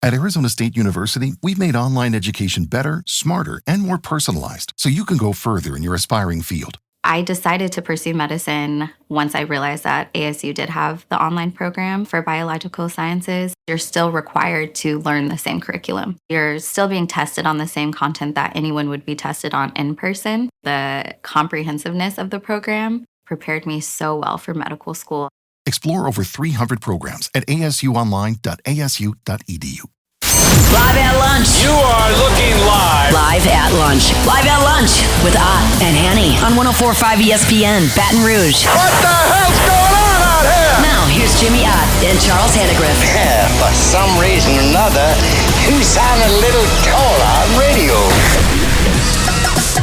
At Arizona State University, we've made online education better, smarter, and more personalized so you can go further in your aspiring field. I decided to pursue medicine once I realized that ASU did have the online program for biological sciences. You're still required to learn the same curriculum. You're still being tested on the same content that anyone would be tested on in person. The comprehensiveness of the program prepared me so well for medical school. Explore over 300 programs at asuonline.asu.edu. Live at lunch. You are looking live. Live at lunch. Live at lunch with Ott and Annie on 104.5 ESPN, Baton Rouge. What the hell's going on out here? Now, here's Jimmy Ott and Charles Hannegriff. Yeah, for some reason or another, you sound a little taller on radio.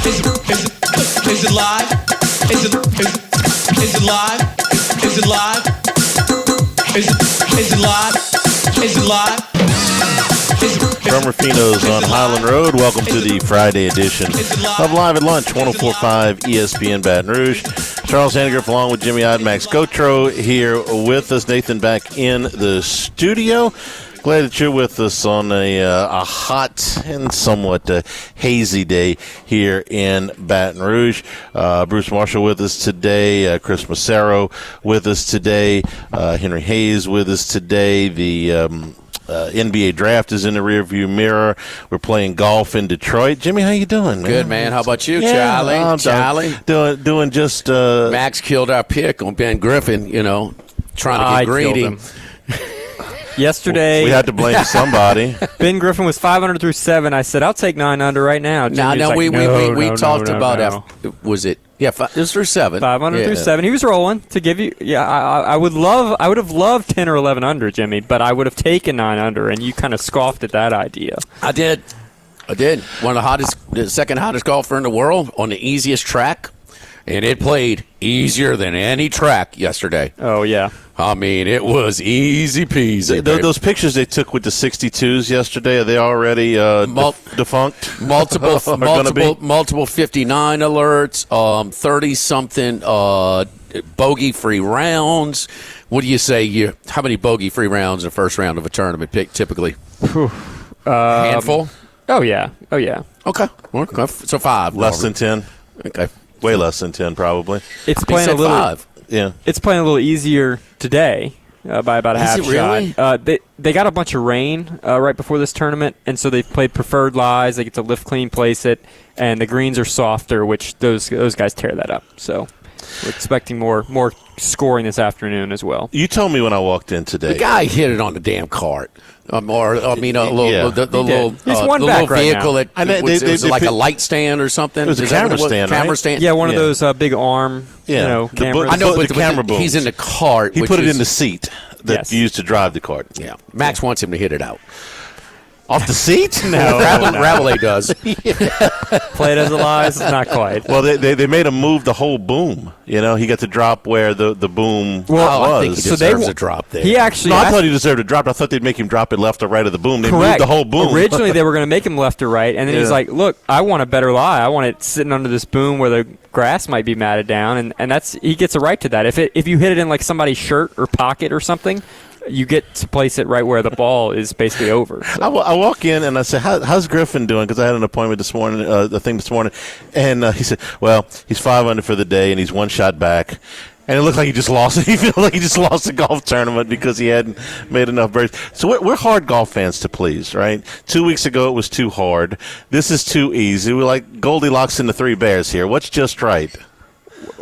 Is it live? Is it live? Is it live? Is it live? Is it live? From Rufino's on Highland Road, welcome to the Friday edition of Live at Lunch, 104.5 ESPN Baton Rouge. Charles Hannegriff along with Jimmy Ott, Max Gotro here with us. Nathan back in the studio. Glad that you're with us on a hot and somewhat hazy day here in Baton Rouge. Bruce Marshall with us today, Chris Massaro with us today, Henry Hayes with us today. The NBA draft is in the rearview mirror. We're playing golf in Detroit. Jimmy, how you doing, man? Good, man. How about you, Yeah, Charlie? Doing just. Max killed our pick on Ben Griffin. Trying to get greedy. Yesterday, we had to blame somebody. Ben Griffin was 5 under through 7. I said, I'll take 9 under right now. No, we talked about was it? Yeah, it was through 7. 5 under through 7. He was rolling to give you. Yeah, I would have loved 10 or 11 under, Jimmy, but I would have taken 9 under, and you kind of scoffed at that idea. I did. One of the second hottest golfer in the world on the easiest track, and it played easier than any track yesterday. Oh yeah. I mean, it was easy peasy. Those pictures they took with the 62s yesterday, are they already defunct? Multiple 59 alerts, 30-something bogey-free rounds. What do you say? How many bogey-free rounds in the first round of a tournament pick typically? Handful? Oh, yeah. Okay. So 5. Less than 10? Okay. Way less than 10, probably. It's playing a little. 5. Yeah, it's playing a little easier today by about a half Is it really? shot. They got a bunch of rain right before this tournament, and so they played preferred lies. They get to lift, clean, place it, and the greens are softer, which those guys tear that up. So we're expecting more scoring this afternoon as well. You told me when I walked in today. The guy hit it on the damn cart. The little vehicle right that was like a light stand or something. It was a camera stand, right? Camera stand. Yeah, one of those big arm, cameras. I know, but the camera booms. He's in the cart. He put it in the seat that you used to drive the cart. Yeah, Max wants him to hit it out. Off the seat? No. Rabelais does. Play it as a lies? Not quite. Well, they made him move the whole boom. He got to drop where the boom was. I think he deserves a drop there. He actually. No, I thought he deserved a drop. I thought they'd make him drop it left or right of the boom. They Correct. moved the whole boom. Originally, they were going to make him left or right, and then he's like, look, I want a better lie. I want it sitting under this boom where the grass might be matted down, and he gets a right to that. If you hit it in like somebody's shirt or pocket or something, you get to place it right where the ball is basically over. So. I walk in and I say, how's Griffin doing? Because I had an appointment this morning, this morning. And he said, well, he's 5 under for the day and he's 1 shot back. And it looked like he just lost it. He felt like he just lost the golf tournament because he hadn't made enough birdies. So we're hard golf fans to please, right? 2 weeks ago it was too hard. This is too easy. We're like Goldilocks and the 3 Bears here. What's just right?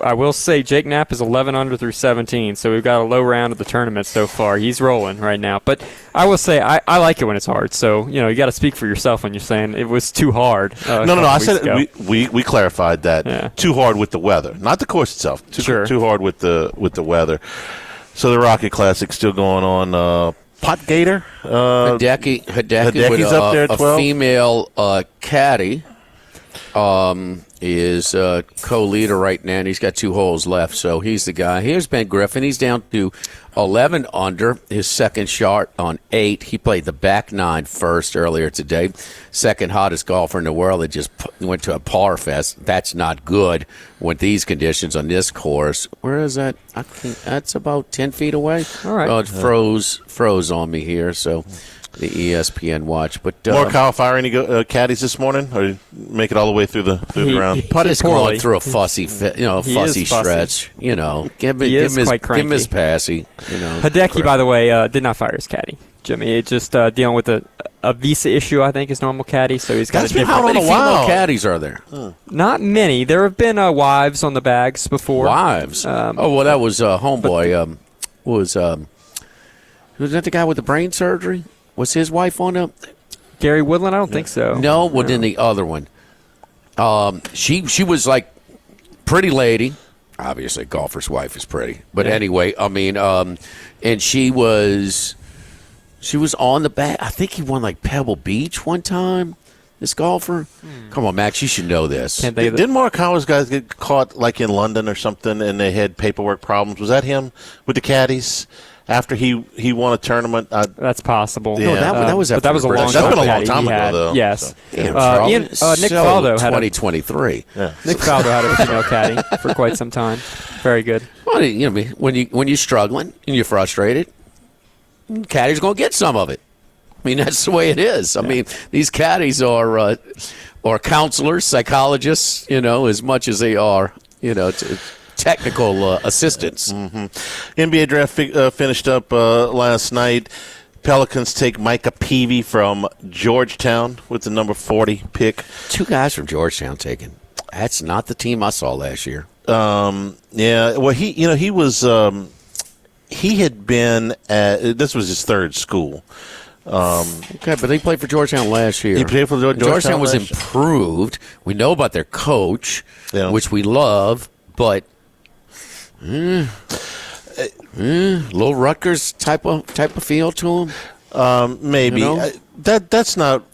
I will say Jake Knapp is 11 under through 17, so we've got a low round of the tournament so far. He's rolling right now. But I will say I like it when it's hard. So, you got to speak for yourself when you're saying it was too hard. No. I said we clarified that. Yeah. Too hard with the weather. Not the course itself. Too hard with the weather. So the Rocket Classic still going on. Pot Gator. Hideki with up there at 12. A female caddy. Is co-leader right now, and he's got 2 holes left, so he's the guy. Here's Ben Griffin. He's down to 11 under, his second shot on 8. He played the back 9 first earlier today. Second hottest golfer in the world that just went to a par fest. That's not good with these conditions on this course. Where is that? I think that's about 10 feet away. All right. It froze on me here, so the ESPN watch. But Morikawa fire any caddies this morning, or make it all the way through the round? Putter's going through a fussy stretch. You know, give him his passy. You know, Hideki, by the way, did not fire his caddy. Jimmy, it's just dealing with a visa issue. I think is normal caddy, so he's got a different. How many female caddies are there? Not many. There have been wives on the bags before. Wives. That was homeboy. Was that the guy with the brain surgery? Was his wife on him? Gary Woodland? I don't think so. No, well, then the other one. She was like pretty lady. Obviously, golfer's wife is pretty. But anyway, I mean, and she was on the back. I think he won like Pebble Beach one time. This golfer. Come on, Max, you should know this. Didn't Morikawa's guys get caught like in London or something, and they had paperwork problems? Was that him with the caddies after he won a tournament? That's possible. Yeah. No, that was but that was a long. That's been a long time ago, though. Yes. So. Nick Faldo had 2023. Nick Faldo had a female caddy for quite some time. Very good. Well, you know, when you're struggling and you're frustrated, caddy's going to get some of it. I mean, that's the way it is. I mean, these caddies are counselors, psychologists, you know, as much as they are, you know, technical assistants. Mm-hmm. NBA draft finished up last night. Pelicans take Micah Peavy from Georgetown with the number 40 pick. 2 guys from Georgetown taken. That's not the team I saw last year. Yeah. Well, he had been at, this was his third school. Okay, but he played for Georgetown last year. He played for Georgetown was improved. We know about their coach, which we love, but little Rutgers type of feel to him. Maybe you know? That's not.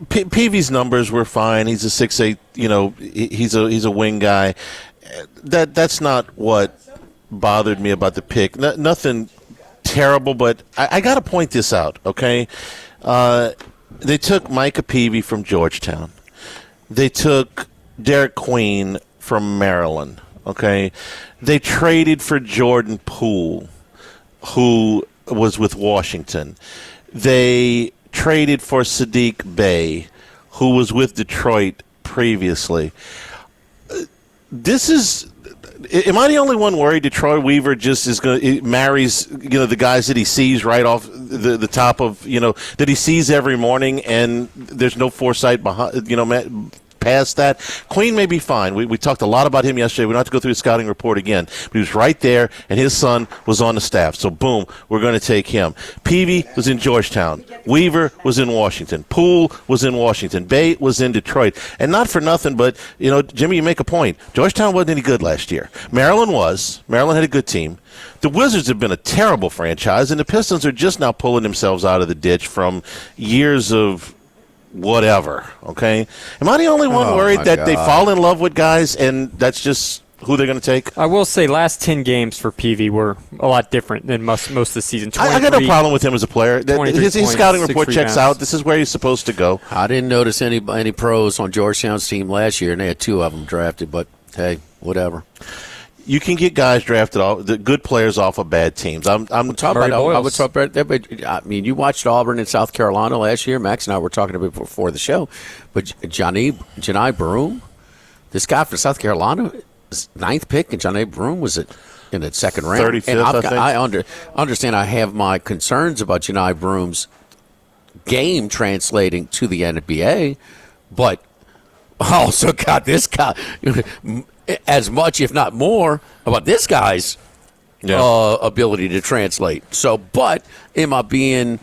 Peavy's numbers were fine. He's a 6'8". You know, he's a wing guy. That's not what bothered me about the pick. Nothing terrible, but I got to point this out, okay? They took Micah Peavy from Georgetown. They took Derek Queen from Maryland, okay? They traded for Jordan Poole, who was with Washington. They traded for Sadiq Bey, who was with Detroit previously. This is... Am I the only one worried that Troy Weaver just is marries the guys that he sees right off the top of that he sees every morning, and there's no foresight behind past that? Queen may be fine. We talked a lot about him yesterday. We don't have to go through the scouting report again. But he was right there, and his son was on the staff. So, boom, we're going to take him. Peavy was in Georgetown. Weaver was in Washington. Poole was in Washington. Bay was in Detroit. And not for nothing, but, Jimmy, you make a point. Georgetown wasn't any good last year. Maryland was. Maryland had a good team. The Wizards have been a terrible franchise, and the Pistons are just now pulling themselves out of the ditch from years of whatever, okay? Am I the only one worried that they fall in love with guys and that's just who they're going to take? I will say last 10 games for Peavy were a lot different than most of the season. I got no problem with him as a player. His scouting report checks out. This is where he's supposed to go. I didn't notice any pros on Georgetown's team last year, and they had 2 of them drafted, but hey, whatever. You can get guys drafted off the good players off of bad teams. I'm talking about. I mean, you watched Auburn and South Carolina last year. Max and I were talking about it before the show. But Janai Broom, this guy from South Carolina, 9th pick, and Janai Broom was in the second round. 35th, I understand. I have my concerns about Janai Broom's game translating to the NBA, but I also got this guy. As much, if not more, about this guy's ability to translate. So, but am I being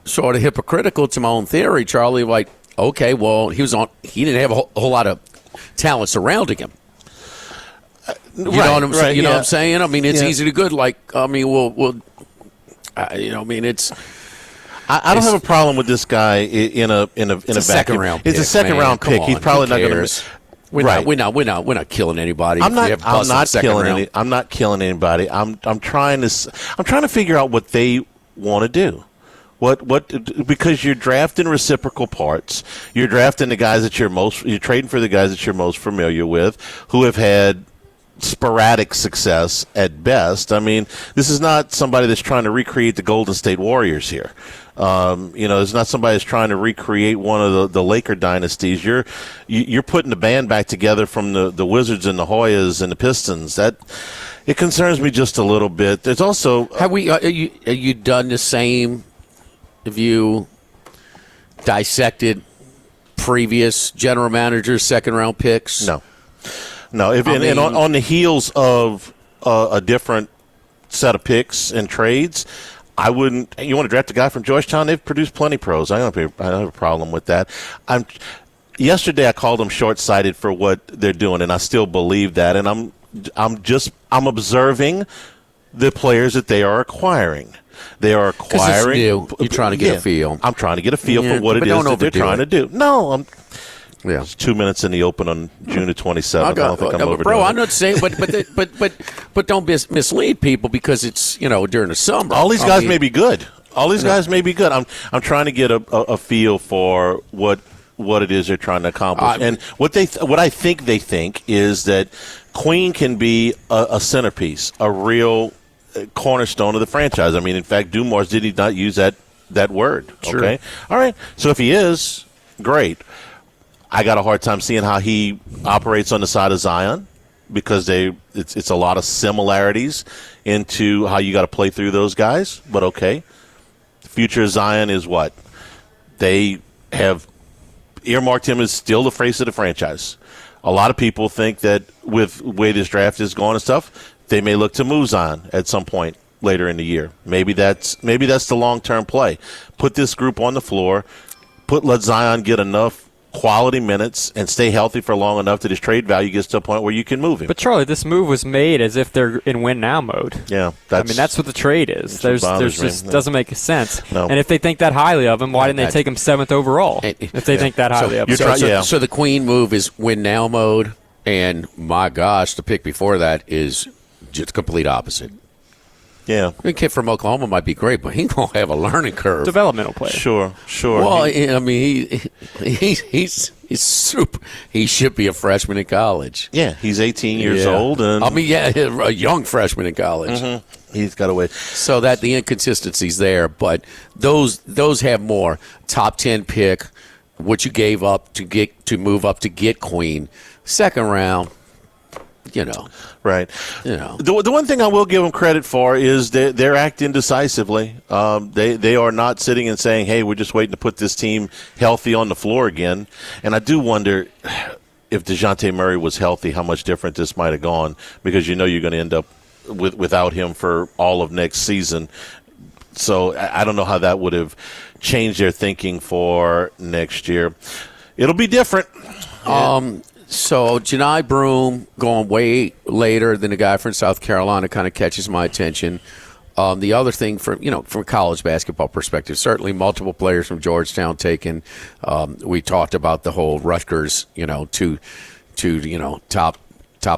sort of hypocritical to my own theory, Charlie? Like, okay, well, he didn't have a whole lot of talent surrounding him. You know what I'm saying? I mean, it's easy to good. Like, I mean, it's. I don't have a problem with this guy in a second round. It's a second round pick. He's probably not going to. We're not killing anybody. I'm not killing anybody. I'm trying to figure out what they want to do. Because you're drafting reciprocal parts. You're drafting the guys that you're trading for the guys that you're most familiar with, who have had sporadic success at best. I mean, this is not somebody that's trying to recreate the Golden State Warriors here. It's not somebody that's trying to recreate one of the Laker dynasties. You're putting the band back together from the Wizards and the Hoyas and the Pistons. That it concerns me just a little bit. There's also have you done the same? Have you dissected previous general managers' second-round picks? No. And on the heels of a different set of picks and trades, I wouldn't. You want to draft a guy from Georgetown? They've produced plenty pros. I don't have a problem with that. Yesterday I called them short-sighted for what they're doing, and I still believe that. And I'm observing the players that they are acquiring. They are acquiring. You're trying to get a feel. I'm trying to get a feel for what it is that they're trying to do. No, it's 2 minutes in the open on June the 27th. I don't think I'm overdoing bro, it. I'm not saying, but don't mislead people because it's during the summer. All these guys may be good. Guys may be good. I'm trying to get a feel for what it is they're trying to accomplish, and what I think they think is that Queen can be a centerpiece, a real cornerstone of the franchise. I mean, in fact, Dumars did he not use that word? Sure. Okay, all right. So if he is, great. I got a hard time seeing how he operates on the side of Zion because it's a lot of similarities into how you got to play through those guys. But okay, the future of Zion is what they have earmarked him as still the face of the franchise. A lot of people think that with the way this draft is going and stuff, they may look to move Zion at some point later in the year. Maybe that's the long-term play. Put this group on the floor. Let Zion get enough quality minutes and stay healthy for long enough that his trade value gets to a point where you can move him. But Charlie, this move was made as if they're in win now mode. Yeah, that's what the trade is. There's just doesn't make sense. No. And if they think that highly of him, why didn't they take him 7th overall? If they think that highly of him. So the Queen move is win now mode, and my gosh, the pick before that is just complete opposite. Yeah. The kid from Oklahoma might be great, but he's going to have a learning curve. Developmental player. Sure. Well, he's super. He should be a freshman in college. Yeah, he's 18 years old. And a young freshman in college. Mm-hmm. He's got to wait. So that the inconsistency's there, but those have more. Top 10 pick, what you gave up to move up to get Queen. Second round. Right. The one thing I will give them credit for is they're acting decisively. They are not sitting and saying, hey, we're just waiting to put this team healthy on the floor again. And I do wonder if DeJounte Murray was healthy, how much different this might have gone, because you're going to end up without him for all of next season. So I don't know how that would have changed their thinking for next year. It'll be different. So Janai Broome going way later than the guy from South Carolina kind of catches my attention. The other thing from a college basketball perspective, certainly multiple players from Georgetown taken. We talked about the whole Rutgers, two top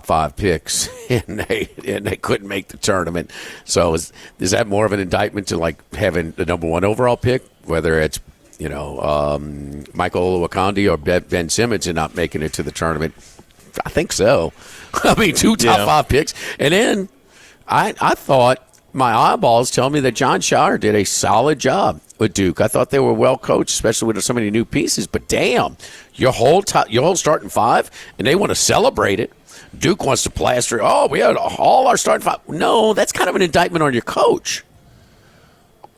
5 picks, and they couldn't make the tournament. So is that more of an indictment to like having the number 1 overall pick, whether it's Michael Olowokandi or Ben Simmons and not making it to the tournament? I think so. I mean, 2 top 5 picks. And then I thought my eyeballs tell me that John Shire did a solid job with Duke. I thought they were well coached, especially with so many new pieces. But damn, your whole starting 5, and they want to celebrate it. Duke wants to plaster. Oh, we had all our starting 5. No, that's kind of an indictment on your coach.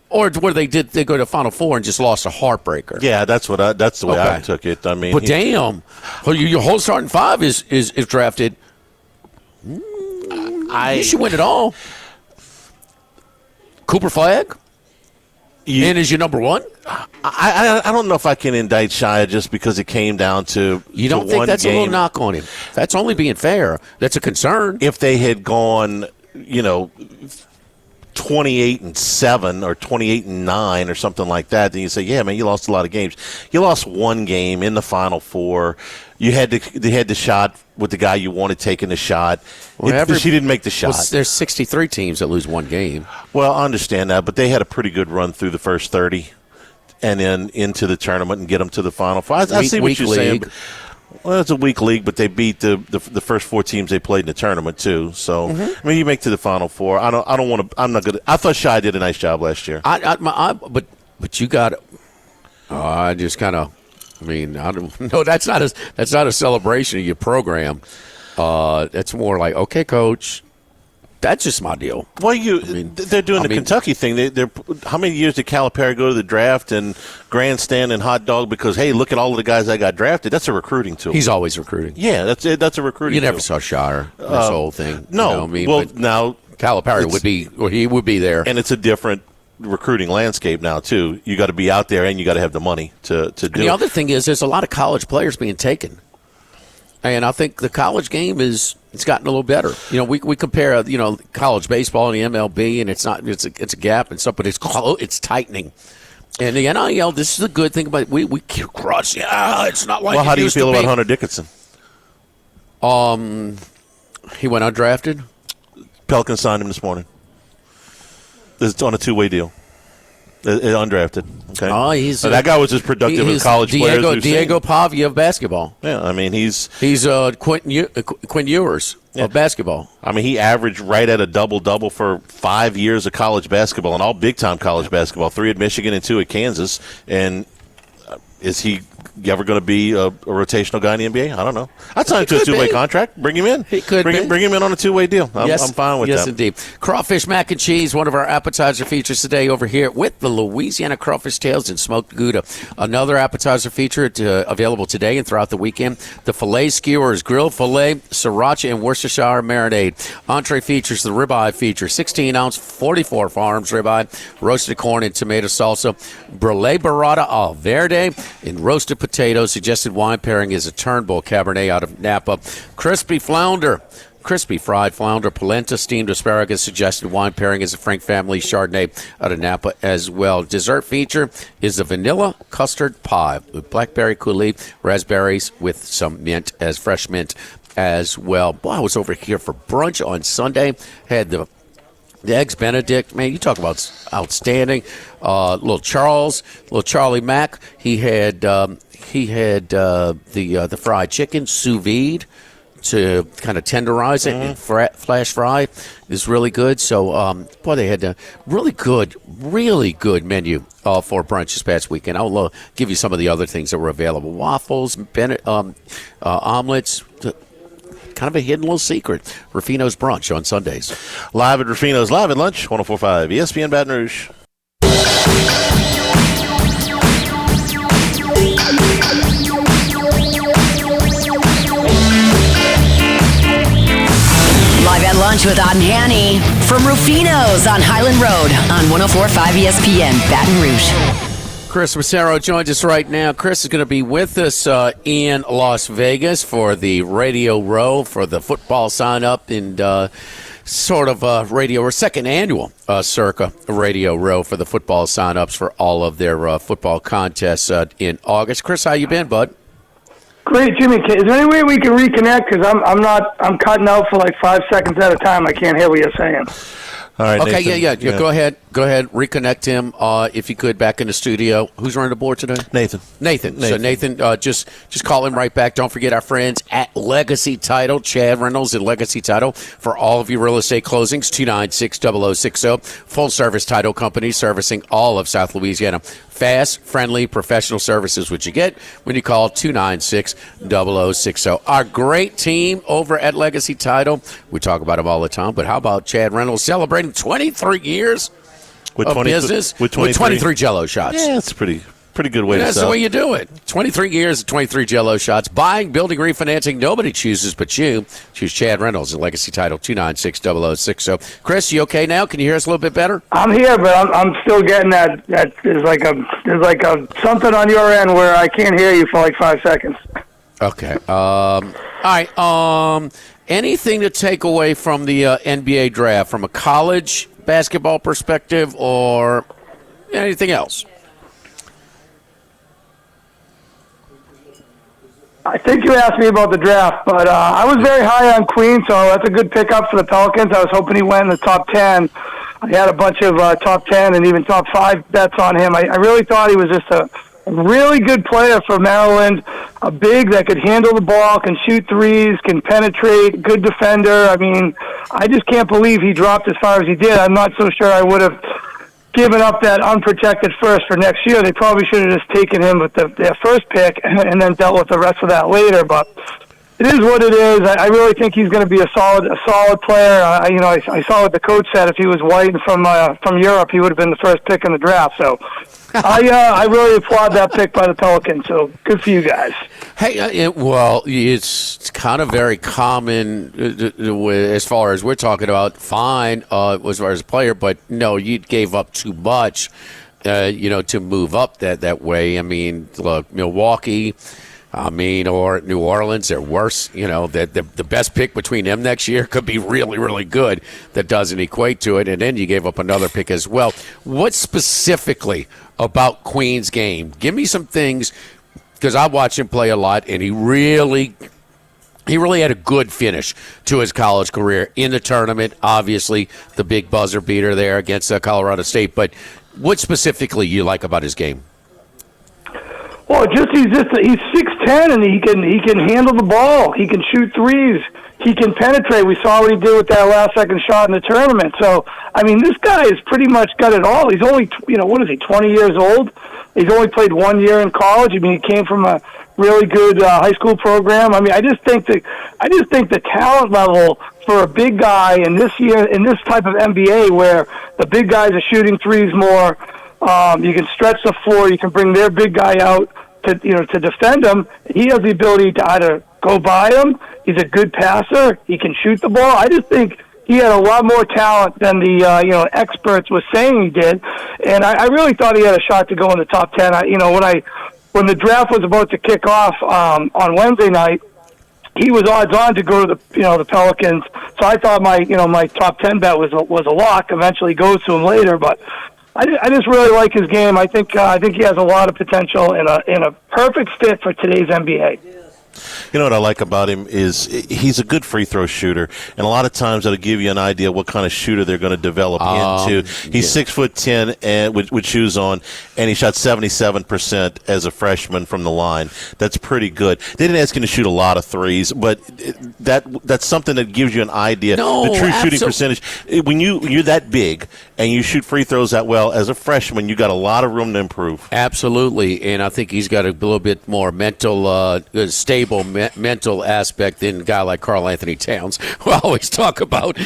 Or where they go to the Final Four and just lost a heartbreeper. Yeah, that's the way I took it. I mean, but damn, your whole starting 5 is drafted. You should win it all. Cooper Flagg, and is your number 1? I don't know if I can indict Shia just because it came down to you don't think that's game. A little knock on him? That's only being fair. That's a concern. If they had gone, 28-7 or 28-9 or something like that, then you say, yeah, man, you lost a lot of games. You lost 1 game in the Final Four. They had the shot with the guy you wanted taking the shot. She didn't make the shot. Well, there's 63 teams that lose 1 game. Well, I understand that, but they had a pretty good run through the first 30 and then into the tournament and get them to the Final Four. I see what you're saying. Well, it's a weak league, but they beat the first 4 teams they played in the tournament too. So I mean, you make to the Final Four. I don't want to. I'm not good. I thought Shai did a nice job last year. But But you got I just kind of. I mean, I don't. No, that's not a celebration of your program. That's more like, okay, coach. That's just my deal. Well, they're doing the Kentucky thing. They're how many years did Calipari go to the draft and grandstand and hot dog because, hey, look at all of the guys that got drafted? That's a recruiting tool. He's always recruiting. Yeah, that's it. That's a recruiting You tool. never saw Shire, this whole thing. No. Now Calipari would be there. And it's a different recruiting landscape now, too. You got to be out there and you got to have the money to do it. The other thing is there's a lot of college players being taken. And I think the college game it's gotten a little better. We compare college baseball and the MLB, and it's a gap and stuff, but it's tightening. And the NIL, this is a good thing about we crush. Yeah, it's not like. Well, how do you feel about Hunter Dickinson? He went undrafted. Pelicans signed him this morning. It's on a 2-way deal. Undrafted. Okay. Oh, that guy was as productive as college players we've seen. Diego Pavia of basketball. Yeah, I mean he's Quinn Ewers of basketball. I mean he averaged right at a double for 5 years of college basketball and all big time college basketball. 3 at Michigan and 2 at Kansas. And is he ever going to be a rotational guy in the NBA? I don't know. I'd sign him to a 2-way contract. Bring him in. He could bring him in on a 2-way deal. I'm fine with that. Yes, indeed. Crawfish mac and cheese, one of our appetizer features today over here with the Louisiana crawfish tails and smoked Gouda. Another appetizer feature available today and throughout the weekend. The filet skewers, grilled filet, sriracha, and Worcestershire marinade. Entree features the ribeye feature, 16-ounce, 44 Farms ribeye, roasted corn and tomato salsa, brulee burrata al verde, and roasted potatoes. Suggested wine pairing is a Turnbull Cabernet out of Napa. Crispy fried flounder, polenta, steamed asparagus. Suggested wine pairing is a Frank Family Chardonnay out of Napa as well. Dessert feature is the vanilla custard pie with blackberry coulis, raspberries with some mint as fresh mint as well. Boy, I was over here for brunch on Sunday. Had the Eggs Benedict, man, you talk about outstanding. Little Charlie Mack. He had the fried chicken sous vide to kind of tenderize it and flash fry is really good. So, they had a really good menu for brunch this past weekend. I'll give you some of the other things that were available: waffles, omelets. Kind of a hidden little secret. Ruffino's Brunch on Sundays. Live at Ruffino's, live at lunch, 104.5 ESPN Baton Rouge. Live at lunch with Odd and Hanny from Ruffino's on Highland Road on 104.5 ESPN Baton Rouge. Chris Massaro joins us right now. Chris is going to be with us in Las Vegas for the Radio Row for the football sign-up and radio or second annual Circa Radio Row for the football sign-ups for all of their football contests in August. Chris, how you been, bud? Great, Jimmy. Is there any way we can reconnect? Because I'm cutting out for like 5 seconds at a time. I can't hear what you're saying. All right. Okay. Nathan, Yeah. Go ahead. Reconnect him if you could back in the studio. Who's running the board today? Nathan. So Nathan, just call him right back. Don't forget our friends at Legacy Title, Chad Reynolds at Legacy Title for all of your real estate closings. 296-0060. Full service title company servicing all of South Louisiana. Fast, friendly, professional services, which you get when you call 296-0060. Our great team over at Legacy Title. We talk about them all the time, but how about Chad Reynolds celebrating 23 years of business with 23 Jell-O shots? Yeah, that's pretty good way to That's the way you do it. 23 years of 23 Jell-O shots. Buying, building, refinancing, nobody chooses but you. Choose Chad Reynolds at Legacy Title, 296-0060. Chris, you okay now? Can you hear us a little bit better? I'm here, but I'm still getting that. There's like a something on your end where I can't hear you for like 5 seconds. Okay. All right. Anything to take away from the NBA draft from a college basketball perspective or anything else? I think you asked me about the draft, but I was very high on Queen, so that's a good pickup for the Pelicans. I was hoping he went in the top 10. I had a bunch of top 10 and even top 5 bets on him. I really thought he was just a really good player for Maryland, a big that could handle the ball, can shoot threes, can penetrate, good defender. I mean, I just can't believe he dropped as far as he did. I'm not so sure I would have giving up that unprotected first for next year. They probably should have just taken him with their first pick and then dealt with the rest of that later. But it is what it is. I really think he's going to be a solid player. I saw what the coach said. If he was white and from Europe, he would have been the first pick in the draft. So I really applaud that pick by the Pelicans. So good for you guys. Hey, well, it's kind of very common as far as we're talking about. Fine, as far as a player, but no, you gave up too much, to move up that way. I mean, look, Milwaukee. Or New Orleans, they're worse. The best pick between them next year could be really, really good. That doesn't equate to it. And then you gave up another pick as well. What specifically about Queen's game? Give me some things, because I watch him play a lot, and he really had a good finish to his college career in the tournament. Obviously, the big buzzer beater there against Colorado State. But what specifically you like about his game? Well, he's 6'10", and he can handle the ball. He can shoot threes. He can penetrate. We saw what he did with that last-second shot in the tournament. So, I mean, this guy has pretty much got it all. He's only, 20 years old. He's only played 1 year in college. I mean, he came from a really good high school program. I mean, I just think the talent level for a big guy in this type of NBA, where the big guys are shooting threes more. You can stretch the floor. You can bring their big guy out to defend him. He has the ability to either go by him. He's a good passer. He can shoot the ball. I just think he had a lot more talent than the experts were saying he did. And I really thought he had a shot to go in the top 10. When the draft was about to kick off on Wednesday night, he was odds on to go to the Pelicans. So I thought my top 10 bet was a lock. Eventually goes to him later, but I just really like his game. I think he has a lot of potential and a perfect fit for today's NBA. You know what I like about him is he's a good free throw shooter, and a lot of times that'll give you an idea what kind of shooter they're going to develop into. He's 6'10" and with shoes on, and he shot 77% as a freshman from the line. That's pretty good. They didn't ask him to shoot a lot of threes, but that's something that gives you an idea. The true shooting percentage. When you're that big and you shoot free throws that well as a freshman, you got a lot of room to improve. Absolutely, and I think he's got a little bit more mental stable mental aspect than a guy like Karl Anthony Towns, who I always talk about,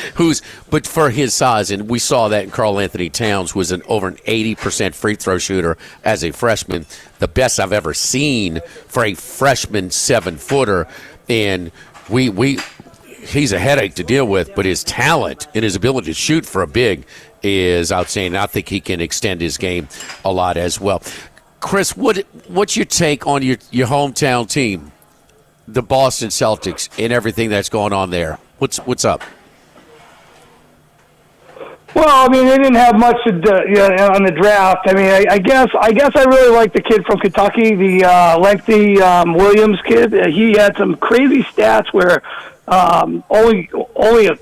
but for his size, and we saw that in Karl Anthony Towns, was over an 80% free throw shooter as a freshman, the best I've ever seen for a freshman 7-footer, and he's a headache to deal with, but his talent and his ability to shoot for a big is outstanding. I think he can extend his game a lot as well. Chris, what's your take on your hometown team, the Boston Celtics, and everything that's going on there? What's up? Well, I mean, they didn't have much on the draft. I mean, I guess I really like the kid from Kentucky, the lengthy Williams kid. He had some crazy stats where only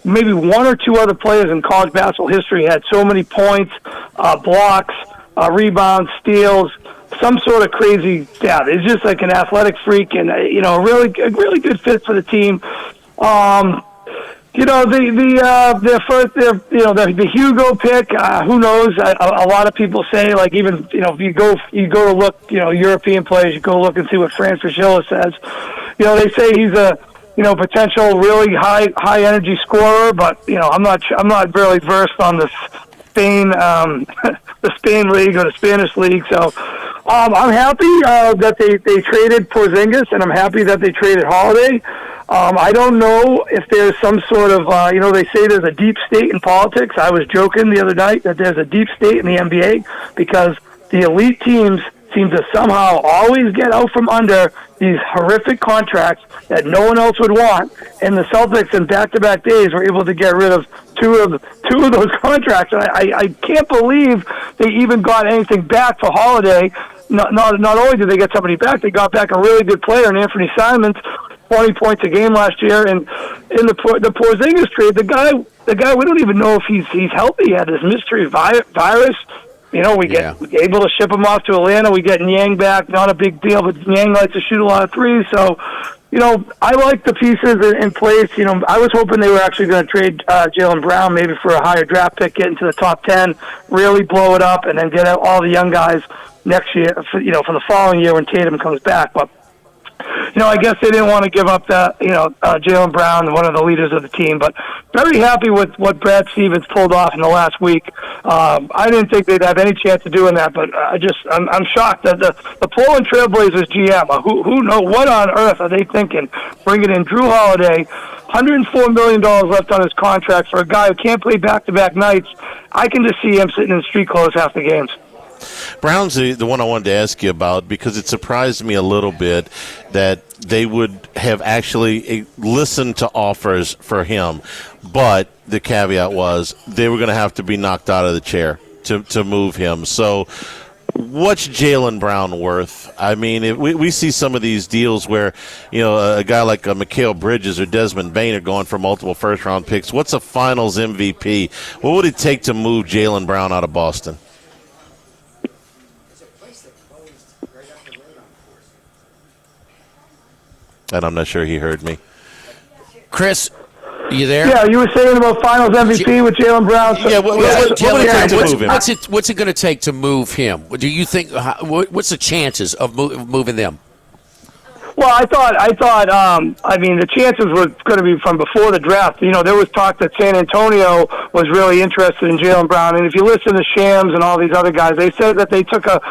maybe one or two other players in college basketball history had so many points, blocks, rebounds, steals, some sort of crazy stat. It's just like an athletic freak, and a really good fit for the team. The Hugo pick. Who knows? A lot of people say, like, even if you go to look, European players, you go look and see what Fran Fraschilla says. They say he's a potential really high energy scorer, but I'm not really versed on the Spain the Spain league or the Spanish league. So I'm happy that they traded Porzingis, and I'm happy that they traded Holiday. I don't know if there's some sort of, they say there's a deep state in politics. I was joking the other night that there's a deep state in the NBA because the elite teams seem to somehow always get out from under these horrific contracts that no one else would want. And the Celtics in back-to-back days were able to get rid of two of those contracts. And I can't believe they even got anything back for Holiday. Not only did they get somebody back, they got back a really good player in Anthony Simons, 20 points a game last year. And in the Porzingis trade, the guy we don't even know if he's healthy. He had this mystery virus. We get able to ship him off to Atlanta. We get Niang back, not a big deal, but Niang likes to shoot a lot of threes. So I like the pieces in place. I was hoping they were actually going to trade Jaylen Brown maybe for a higher draft pick, get into the top 10, really blow it up, and then get out all the young guys next year, for the following year when Tatum comes back. But I guess they didn't want to give up that, Jaylen Brown, one of the leaders of the team. But very happy with what Brad Stevens pulled off in the last week. I didn't think they'd have any chance of doing that, but I'm shocked that the Portland Trailblazers GM, who know what on earth are they thinking, bringing in Drew Holiday, $104 million left on his contract for a guy who can't play back-to-back nights. I can just see him sitting in street clothes half the games. Brown's the one I wanted to ask you about because it surprised me a little bit that they would have actually listened to offers for him, but the caveat was they were going to have to be knocked out of the chair to move him. So what's Jaylen Brown worth? I mean, we see some of these deals where, a guy like Mikal Bridges or Desmond Bain are going for multiple first-round picks. What's a finals MVP? What would it take to move Jaylen Brown out of Boston? And I'm not sure he heard me. Chris, you there? Yeah, you were saying about finals MVP with Jaylen Brown. So what's it going to take to move him? Do you think? What's the chances of moving them? Well, I thought. The chances were going to be from before the draft. There was talk that San Antonio was really interested in Jaylen Brown, and if you listen to Shams and all these other guys, they said that they took a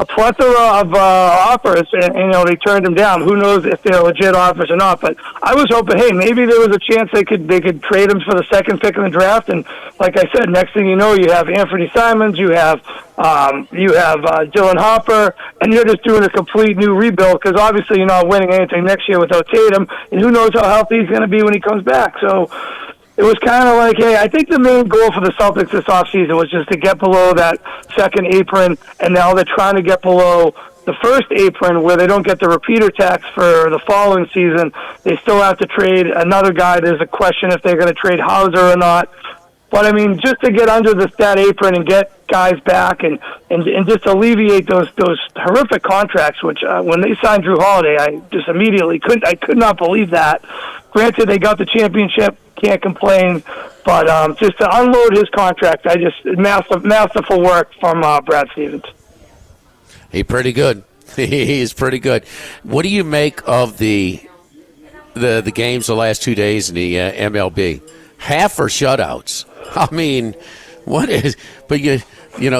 plethora of offers, and they turned them down. Who knows if they're legit offers or not? But I was hoping, hey, maybe there was a chance they could trade him for the second pick in the draft. And like I said, next thing you know, you have Anthony Simons, you have Dylan Hopper, and you're just doing a complete new rebuild because obviously you're not winning anything next year without Tatum, and who knows how healthy he's going to be when he comes back. So it was kind of like, hey, I think the main goal for the Celtics this offseason was just to get below that second apron, and now they're trying to get below the first apron where they don't get the repeater tax for the following season. They still have to trade another guy. There's a question if they're going to trade Hauser or not. But, just to get under that apron and get guys back and just alleviate those horrific contracts, which when they signed Drew Holiday, I just immediately could not believe that. Granted, they got the championship, can't complain, but just to unload his contract, masterful work from Brad Stevens. He's pretty good. He is pretty good. What do you make of the games the last 2 days in the MLB? Half are shutouts. I mean, what is? But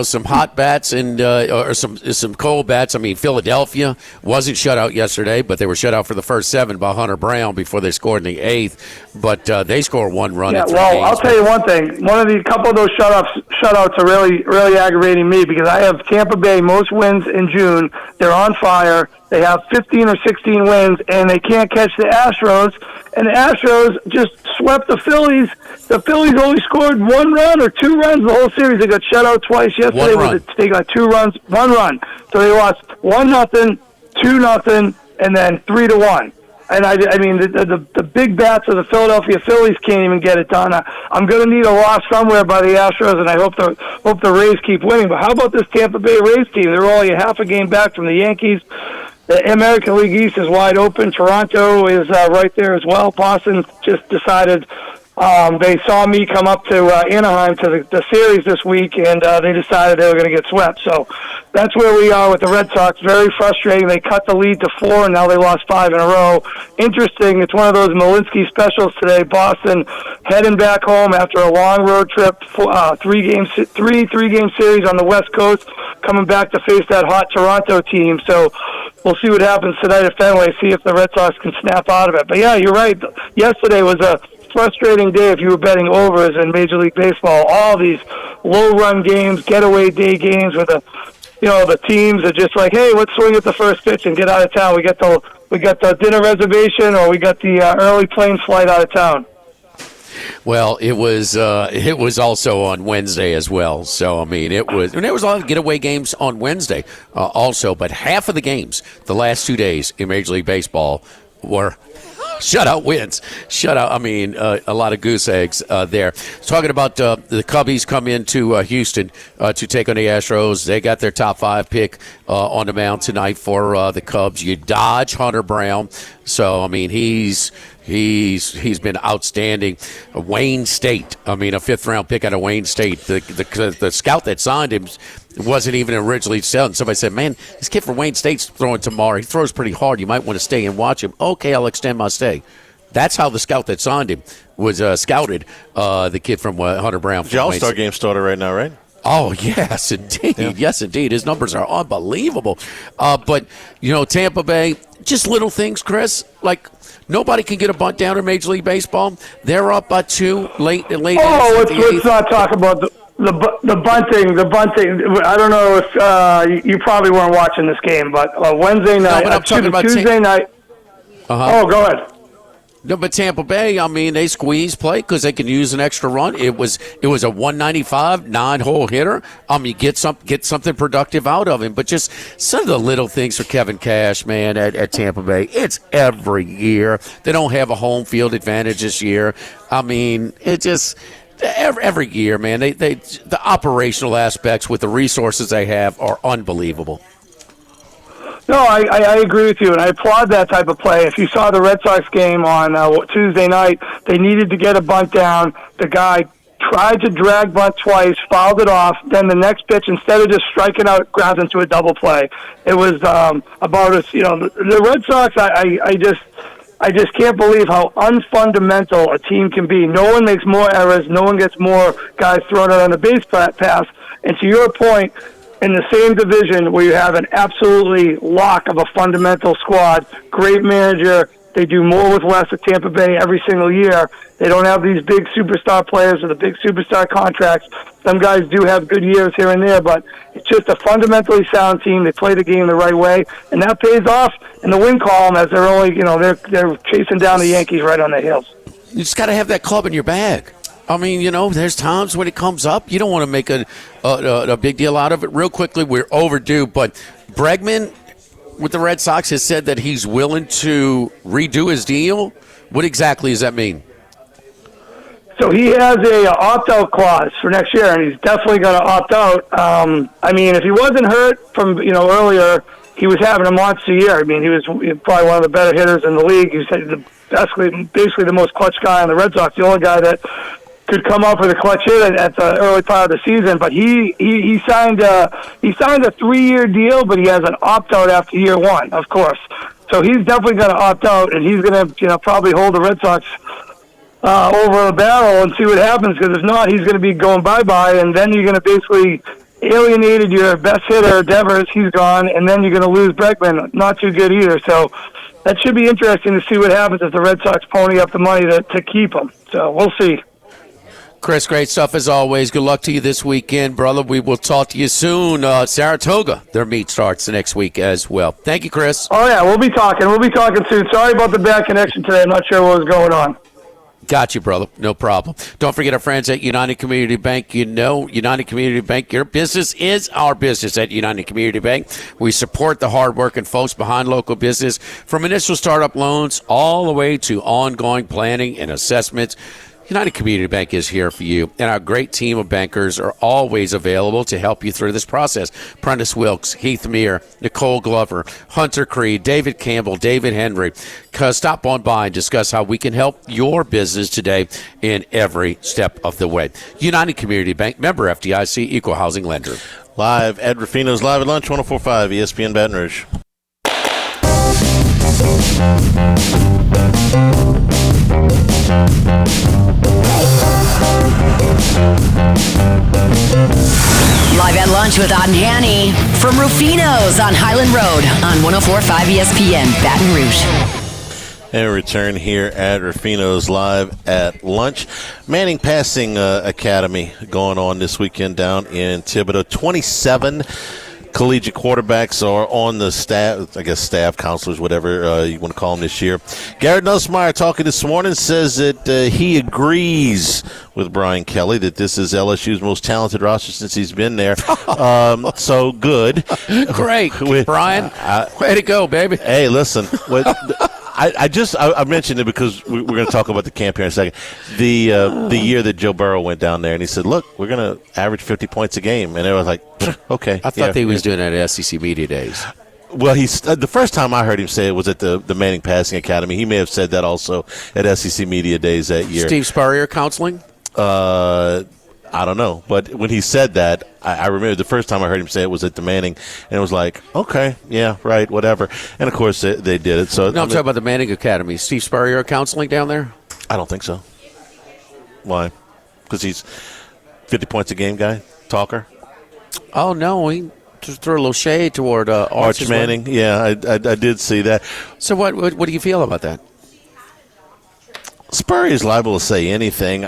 some hot bats and or some cold bats. I mean, Philadelphia wasn't shut out yesterday, but they were shut out for the first 7 by Hunter Brown before they scored in the 8th. But they scored 1 run. Yeah, in 3 well, games. I'll tell you one thing. Couple of those shutouts are really, really aggravating me because I have Tampa Bay most wins in June. They're on fire. They have 15 or 16 wins, and they can't catch the Astros. And the Astros just swept the Phillies. The Phillies only scored 1 run or 2 runs the whole series. They got shut out twice yesterday. They got 2 runs, 1 run. So they lost 1-0, 2-0, and then 3-1. And the big bats of the Philadelphia Phillies can't even get it done. I'm going to need a loss somewhere by the Astros, and I hope the Rays keep winning. But how about this Tampa Bay Rays team? They're only half a game back from the Yankees. The American League East is wide open. Toronto is right there as well. Boston just decided they saw me come up to Anaheim to the series this week, and they decided they were going to get swept. So that's where we are with the Red Sox. Very frustrating. They cut the lead to 4, and now they lost 5 in a row. Interesting. It's one of those Malinsky specials today. Boston heading back home after a long road trip, 3-game series on the West Coast, coming back to face that hot Toronto team. So we'll see what happens tonight at Fenway, see if the Red Sox can snap out of it. But, yeah, you're right. Yesterday was a frustrating day if you were betting overs in Major League Baseball. All these low-run games, getaway day games where the teams are just like, hey, let's swing at the first pitch and get out of town. We got the dinner reservation, or we got the early plane flight out of town. Well, it was also on Wednesday as well. So there was a lot of getaway games on Wednesday also, but half of the games the last 2 days in Major League Baseball were Shutout wins. Shutout. I mean, a lot of goose eggs there. Talking about the Cubbies come into Houston to take on the Astros. They got their top 5 pick on the mound tonight for the Cubs. You dodge Hunter Brown. So, I mean, he's been outstanding. Wayne State. I mean, a 5th-round pick out of Wayne State. The scout that signed him wasn't even originally selling. Somebody said, man, this kid from Wayne State's throwing tomorrow. He throws pretty hard. You might want to stay and watch him. Okay, I'll extend my stay. That's how the scout that signed him was scouted, the kid from Hunter Brown. The All-Star game started right now, right? Oh, yes, indeed. Yeah. Yes, indeed. His numbers are unbelievable. But, Tampa Bay, just little things, Chris, like nobody can get a bunt down in Major League Baseball. They're up by 2 late. Oh, let's not talk about the bunting. I don't know if you probably weren't watching this game, but Wednesday night, I'm talking about Tuesday night. Uh-huh. Oh, go ahead. No, but Tampa Bay, I mean, they squeeze play because they can use an extra run. It was a 195 9-hole hitter. Get something productive out of him. But just some of the little things for Kevin Cash, man, at Tampa Bay. It's every year. They don't have a home field advantage this year. I mean, it just every year, man. The operational aspects with the resources they have are unbelievable. No, I agree with you, and I applaud that type of play. If you saw the Red Sox game on Tuesday night, they needed to get a bunt down. The guy tried to drag bunt twice, fouled it off. Then the next pitch, instead of just striking out, grabs into a double play. It was about us. The Red Sox. I just can't believe how unfundamental a team can be. No one makes more errors. No one gets more guys thrown out on the base pass. And to your point, in the same division where you have an absolutely lock of a fundamental squad, great manager, they do more with less at Tampa Bay every single year. They don't have these big superstar players with the big superstar contracts. Some guys do have good years here and there, but it's just a fundamentally sound team. They play the game the right way, and that pays off in the win column as they're only, they're chasing down the Yankees right on the heels. You just got to have that club in your bag. I mean, there's times when it comes up. You don't want to make a big deal out of it. Real quickly, we're overdue, but Bregman with the Red Sox has said that he's willing to redo his deal. What exactly does that mean? So he has a opt-out clause for next year, and he's definitely going to opt out. If he wasn't hurt from earlier, he was having a monster year. I mean, he was probably one of the better hitters in the league. He said basically the most clutch guy on the Red Sox, the only guy that could come up with a clutch hit at the early part of the season. But he signed a 3-year deal, but he has an opt-out after year 1, of course. So he's definitely going to opt out, and he's going to probably hold the Red Sox over a barrel and see what happens, because if not, he's going to be going bye-bye, and then you're going to basically alienated your best hitter, Devers, he's gone, and then you're going to lose Bregman. Not too good either. So that should be interesting to see what happens if the Red Sox pony up the money to keep him. So we'll see. Chris, great stuff as always. Good luck to you this weekend, brother. We will talk to you soon. Saratoga, their meet starts next week as well. Thank you, Chris. Oh, yeah, we'll be talking. soon. Sorry about the bad connection today. I'm not sure what was going on. Got you, brother. No problem. Don't forget our friends at United Community Bank. United Community Bank, your business is our business at United Community Bank. We support the hardworking folks behind local business, from initial startup loans all the way to ongoing planning and assessments. United Community Bank is here for you, and our great team of bankers are always available to help you through this process. Prentice Wilkes, Heath Meir, Nicole Glover, Hunter Creed, David Campbell, David Henry. Stop on by and discuss how we can help your business today in every step of the way. United Community Bank, member FDIC, equal housing lender. Live at Ruffino's Live at Lunch, 104.5 ESPN Baton Rouge. Live at Lunch with Odd and Hanny from Rufino's on Highland Road on 104.5 ESPN Baton Rouge. And return here at Rufino's Live at Lunch. Manning Passing Academy going on this weekend down in Thibodaux. 27 collegiate quarterbacks are on the staff, I guess staff, counselors, whatever you want to call them this year. Garrett Nussmeier talking this morning says that he agrees with Brian Kelly that this is LSU's most talented roster since he's been there. So good. Great. Brian, way to go, baby. Hey, listen. I mentioned it because we're going to talk about the camp here in a second. The year that Joe Burrow went down there and he said, "Look, we're going to average 50 points a game," and it was like, okay. I thought he was doing that at SEC Media Days. Well, the first time I heard him say it was at the Manning Passing Academy. He may have said that also at SEC Media Days that year. Steve Spurrier counseling? I don't know. But when he said that, I remember the first time I heard him say it was at the Manning, and it was like, okay, yeah, right, whatever. And, of course, they did it. So No, I'm talking about the Manning Academy. Steve Spurrier counseling down there? I don't think so. Why? Because he's 50 points a game guy? Talker? Oh, no, he just threw a little shade toward Arch Manning. Yeah, I did see that. So what do you feel about that? Spurrier is liable to say anything.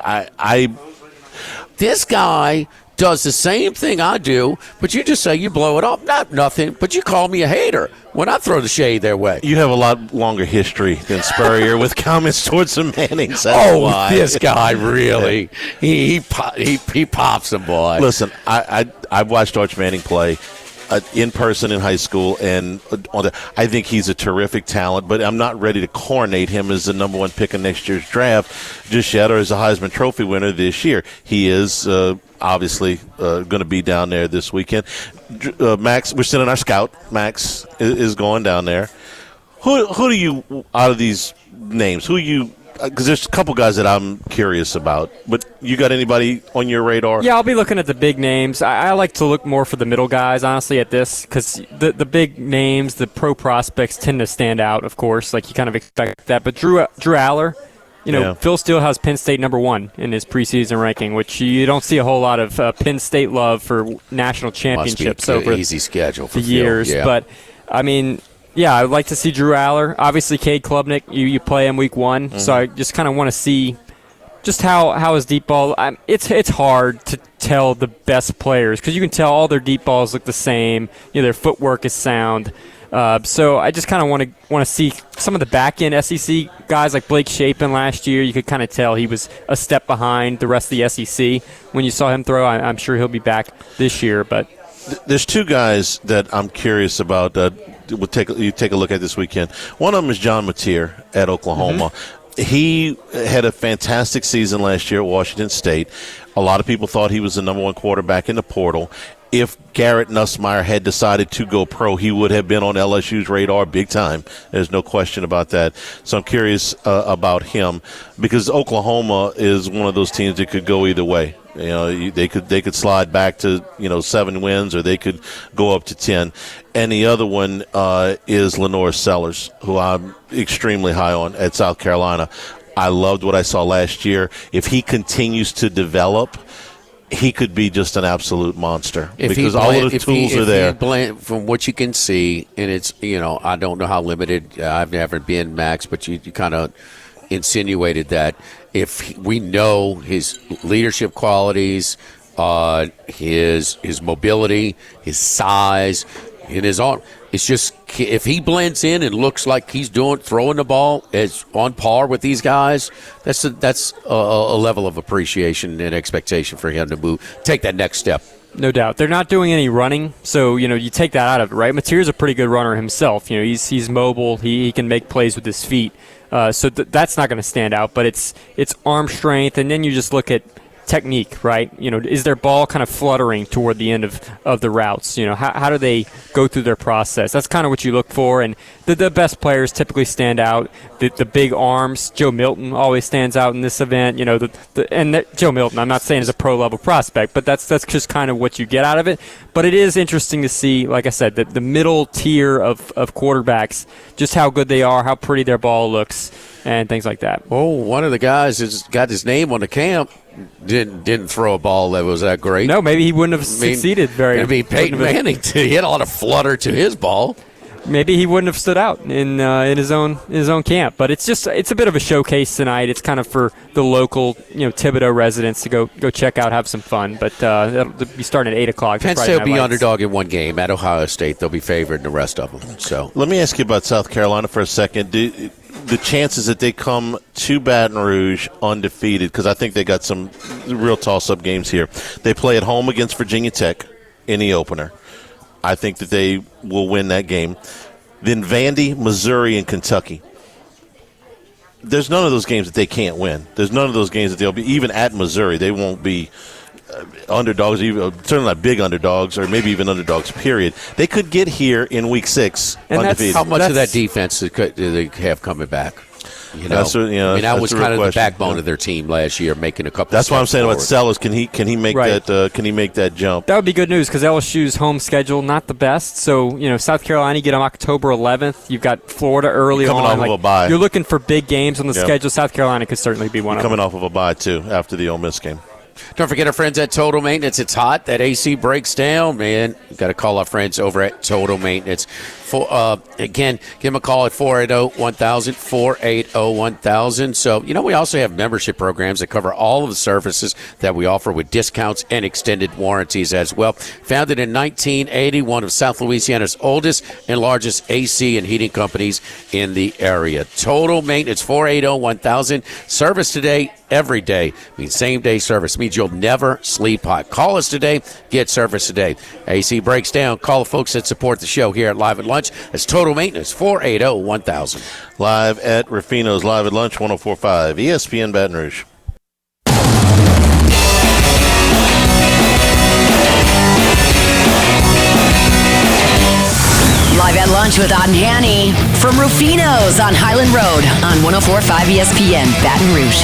This guy does the same thing I do, but you just say you blow it up. Not nothing, but you call me a hater when I throw the shade their way. You have a lot longer history than Spurrier with comments towards the Mannings. Why. This guy really, he pops them, boy. Listen, I've watched Arch Manning play in person in high school, and I think he's a terrific talent, but I'm not ready to coronate him as the number one pick in next year's draft just yet, or as a Heisman Trophy winner this year. He is obviously going to be down there this weekend. Max, we're sending our scout. Max is going down there. Who do you, out of these names, because there's a couple guys that I'm curious about, but you got anybody on your radar? Yeah, I'll be looking at the big names. I like to look more for the middle guys, honestly, at this, because the big names, the pro prospects tend to stand out, of course, like you kind of expect that. But Drew Aller, Phil Steele has Penn State number 1 in his preseason ranking, which you don't see a whole lot of Penn State love for national championships over easy schedule for the years. Phil, yeah. But, I mean, yeah, I'd like to see Drew Aller. Obviously, Cade Klubnik, you play him week 1, so I just kind of want to see just how his deep ball. It's hard to tell the best players because you can tell all their deep balls look the same. Their footwork is sound. So I just kind of want to see some of the back end SEC guys like Blake Shapen last year. You could kind of tell he was a step behind the rest of the SEC when you saw him throw. I'm sure he'll be back this year, but. There's two guys that I'm curious about. You take a look at this weekend. One of them is John Mateer at Oklahoma. Mm-hmm. He had a fantastic season last year at Washington State. A lot of people thought he was the number 1 quarterback in the portal. If Garrett Nussmeier had decided to go pro, he would have been on LSU's radar big time. There's no question about that. So I'm curious about him because Oklahoma is one of those teams that could go either way. They could slide back to 7 wins, or they could go up to 10. And the other one is Lenore Sellers, who I'm extremely high on at South Carolina. I loved what I saw last year. If he continues to develop, he could be just an absolute monster because all of the tools are there. From what you can see, and it's I don't know how limited I've never been, Max, but you kind of insinuated that if we know his leadership qualities, his mobility, his size, and his arm, it's just if he blends in and looks like he's throwing the ball as on par with these guys, that's a level of appreciation and expectation for him to take that next step. No doubt. They're not doing any running, so you take that out of it, right? Mateer's a pretty good runner himself. He's mobile. He can make plays with his feet. So that's not going to stand out, but it's arm strength, and then you just look at technique, right? Is their ball kind of fluttering toward the end of the routes? How do they go through their process? That's kind of what you look for, and the best players typically stand out. The big arms, Joe Milton always stands out in this event. Joe Milton, I'm not saying is a pro-level prospect, but that's just kind of what you get out of it. But it is interesting to see, like I said, the middle tier of quarterbacks, just how good they are, how pretty their ball looks, and things like that. Oh, one of the guys has got his name on the camp. Didn't throw a ball that was that great. No, maybe he wouldn't have succeeded very. It'd be Peyton Manning to hit a lot of flutter to his ball. Maybe he wouldn't have stood out in his own camp. But it's a bit of a showcase tonight. It's kind of for the local Thibodeau residents to go check out, have some fun. But it'll be starting at 8:00. Penn State will be underdog in one game. At Ohio State, they'll be favored in the rest of them. So let me ask you about South Carolina for a second. The chances that they come to Baton Rouge undefeated, because I think they got some real toss-up games here. They play at home against Virginia Tech in the opener. I think that they will win that game. Then Vandy, Missouri, and Kentucky. there's none of those games that they can't win. There's none of those games that they'll be, even at Missouri, they won't be underdogs, even certainly not big underdogs, or maybe even underdogs, period. They could get here in week 6 undefeated. How much of that defense do they have coming back? You know, that was kind of the backbone of their team last year, making a couple. That's what I'm saying forward. about Sellers. Can he make that? Can he make that jump? That would be good news because LSU's home schedule not the best. So South Carolina, you get them October 11th. You've got Florida early coming on. off of a bye. You're looking for big games on the schedule. South Carolina could certainly be one of them. Coming off of a bye too after the Ole Miss game. Don't forget our friends at Total Maintenance. It's hot. That AC breaks down, man. You got to call our friends over at Total Maintenance. Again, give them a call at 480-1000, 480-1000. So, we also have membership programs that cover all of the services that we offer with discounts and extended warranties as well. Founded in 1980, one of South Louisiana's oldest and largest AC and heating companies in the area. Total Maintenance, 480-1000. Service today, every day. Means same-day service. Means you'll never sleep hot. Call us today. Get service today. AC breaks down. Call the folks that support the show here at Live at Lunch. It's Total Maintenance, 480-1000. Live at Ruffino's, Live at Lunch, 104.5 ESPN Baton Rouge. Live at Lunch with Odd and Hanny from Ruffino's on Highland Road on 104.5 ESPN Baton Rouge.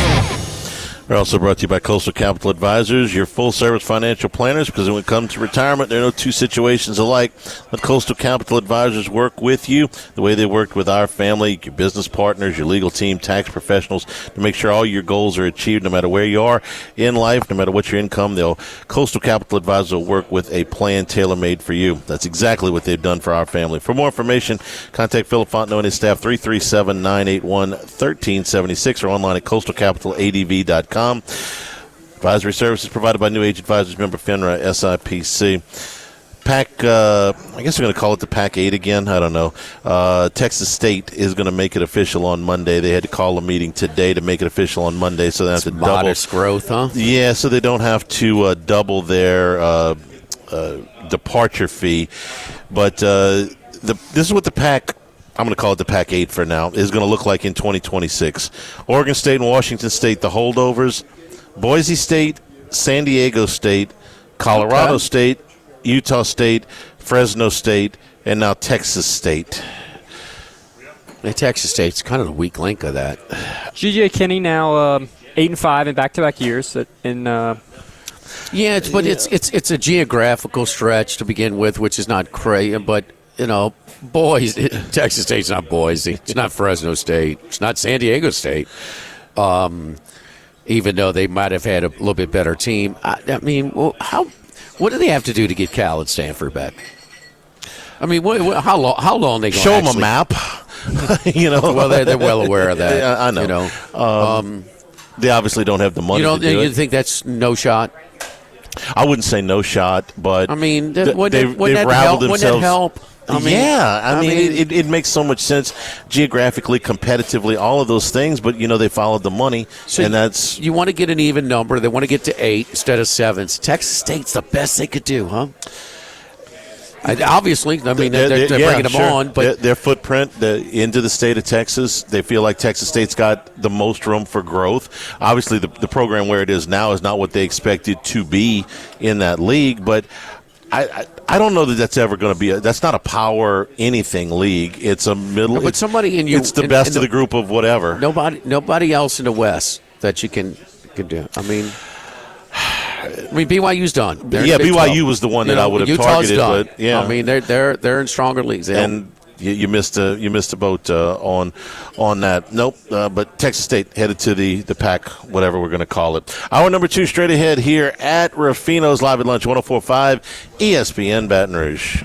We're also brought to you by Coastal Capital Advisors, your full-service financial planners, because when it comes to retirement, there are no two situations alike. Let Coastal Capital Advisors work with you the way they worked with our family, your business partners, your legal team, tax professionals, to make sure all your goals are achieved no matter where you are in life, no matter what your income. Coastal Capital Advisors will work with a plan tailor-made for you. That's exactly what they've done for our family. For more information, contact Philip Fontenot and his staff, 337-981-1376, or online at coastalcapitaladv.com. Advisory services provided by New Age Advisors, member FINRA, SIPC. PAC, I guess we're going to call it the PAC 8 again. I don't know. Texas State is going to make it official on Monday. They had to call a meeting today to make it official on Monday, so they have to double. Modest growth, huh? Yeah, so they don't have to double their departure fee. But this is what the PAC, I'm going to call it the PAC 8 for now, is going to look like in 2026. Oregon State and Washington State, the holdovers. Boise State, San Diego State, Colorado State, Utah State, Fresno State, and now Texas State. Texas State's kind of the weak link of that. G.J. Kinney now 8-5 in back-to-back years. It's a geographical stretch to begin with, which is not crazy, but Boise, Texas State's not Boise. It's not Fresno State. It's not San Diego State. Even though they might have had a little bit better team. What do they have to do to get Cal and Stanford back? I mean, how long are they going to show them a map? Well, they're well aware of that. I know. They obviously don't have the money to do it. You think that's no shot? I wouldn't say no shot, but I mean, they've raveled themselves. Wouldn't that help? It makes so much sense geographically, competitively, all of those things. But they followed the money, and that's you want to get an even number. They want to get to 8 instead of 7. Texas State's the best they could do, huh? Obviously, they're bringing them on, but their footprint into the state of Texas, they feel like Texas State's got the most room for growth. Obviously, the program where it is now is not what they expected to be in that league, but I don't know that that's ever going to be. That's not a power anything league. It's a middle. No, but somebody in you. It's the best of the group of whatever. Nobody else in the West that you can do. I mean, BYU's done. BYU was the one that I would have Utah's targeted. Done. But yeah, I mean they're in stronger leagues. And you missed a boat on that. Nope. But Texas State headed to the PAC, whatever we're going to call it. Hour number 2 straight ahead here at Ruffino's Live at Lunch, 104.5 ESPN Baton Rouge.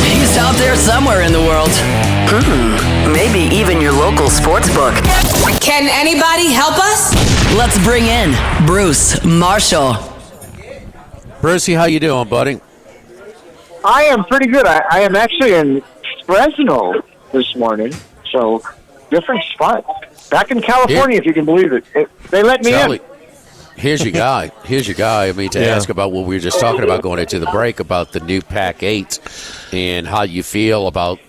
He's out there somewhere in the world. Maybe even your local sports book. Can anybody help us? Let's bring in Bruce Marshall. Brucey, how you doing, buddy? I am pretty good. I am actually in Fresno this morning, so different spot. Back in California, if you can believe it. They let me in. Here's your guy. I mean, to ask about what we were just talking about going into the break about the new Pac-8 and how you feel about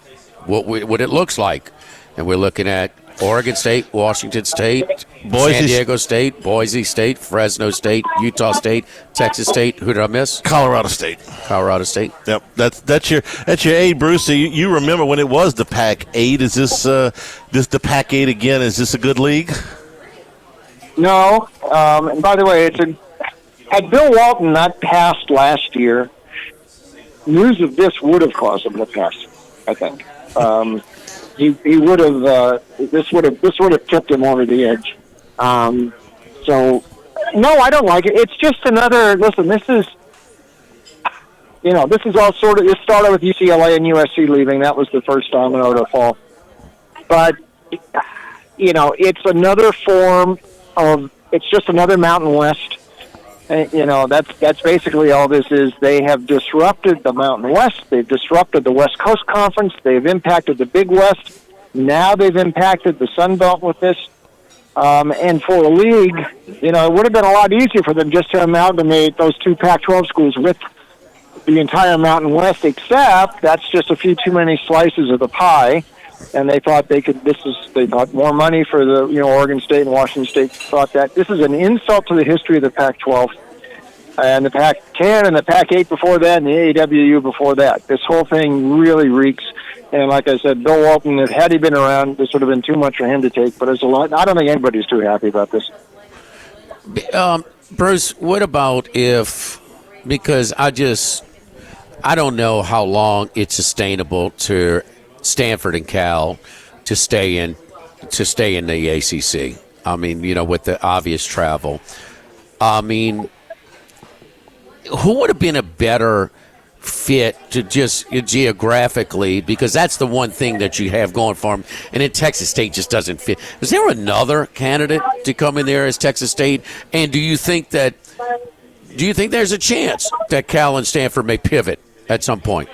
what it looks like. And we're looking at Oregon State, Washington State, San Diego State, Boise State, Fresno State, Utah State, Texas State. Who did I miss? Colorado State. Yep. That's your A, Bruce. So you remember when it was the Pac-8? Is this the Pac-8 again? Is this a good league? No. And by the way, had Bill Walton not passed last year, news of this would have caused him to pass, I think. He would have. This would have tipped him over the edge. So, no, I don't like it. It's just another. Listen, this is all sort of. It started with UCLA and USC leaving. That was the first domino to fall. But it's another form of. It's just another Mountain West. That's basically all this is. They have disrupted the Mountain West. They've disrupted the West Coast Conference. They've impacted the Big West. Now they've impacted the Sun Belt with this. And for a league, it would have been a lot easier for them just to amalgamate those two Pac-12 schools with the entire Mountain West, except that's just a few too many slices of the pie. And they thought they thought more money for the, Oregon State and Washington State thought that. This is an insult to the history of the Pac-12 and the Pac-10 and the Pac-8 before that and the AAWU before that. This whole thing really reeks. And like I said, Bill Walton, had he been around, this would have been too much for him to take. But it's a lot. I don't think anybody's too happy about this. Bruce, what about because I don't know how long it's sustainable to Stanford and Cal to stay in the ACC. I mean, with the obvious travel. I mean, who would have been a better fit to just geographically, because that's the one thing that you have going for them, and then Texas State just doesn't fit. Is there another candidate to come in there as Texas State? And do you think there's a chance that Cal and Stanford may pivot at some point?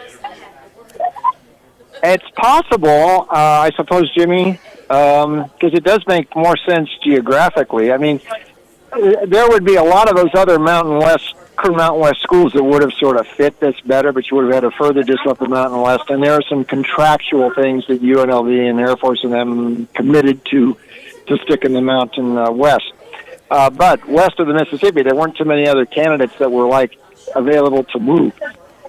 It's possible, I suppose, Jimmy, because it does make more sense geographically. I mean, there would be a lot of those other Mountain West schools that would have sort of fit this better, but you would have had to further disrupt the Mountain West. And there are some contractual things that UNLV and Air Force and them committed to stick in the Mountain West. But west of the Mississippi, there weren't too many other candidates that were, available to move.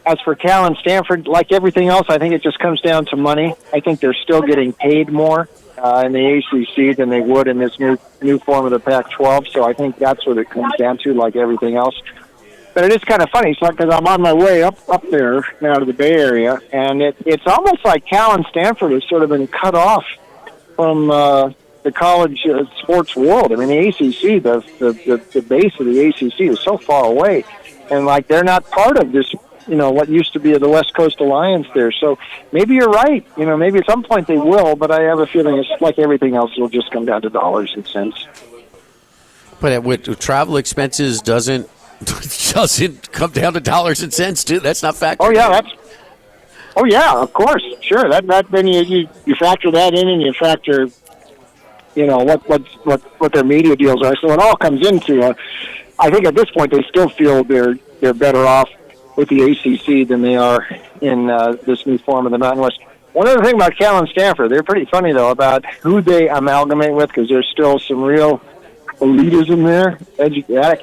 As for Cal and Stanford, like everything else, I think it just comes down to money. I think they're still getting paid more in the ACC than they would in this new form of the Pac-12. So I think that's what it comes down to, like everything else. But it is kind of funny, because I'm on my way up there now to the Bay Area, and it's almost like Cal and Stanford have sort of been cut off from the college sports world. I mean, the ACC, the base of the ACC is so far away, and they're not part of this. What used to be the West Coast Alliance there. So maybe you're right. Maybe at some point they will, but I have a feeling it's like everything else. It'll just come down to dollars and cents. But with travel expenses doesn't come down to dollars and cents too. That's not factored. Oh yeah, of course, sure. That then you factor that in, and you factor, what their media deals are. So it all comes into. I think at this point they still feel they're better off with the ACC than they are in this new form of the Mountain West. One other thing about Cal and Stanford, they're pretty funny, though, about who they amalgamate with, because there's still some real elitism there,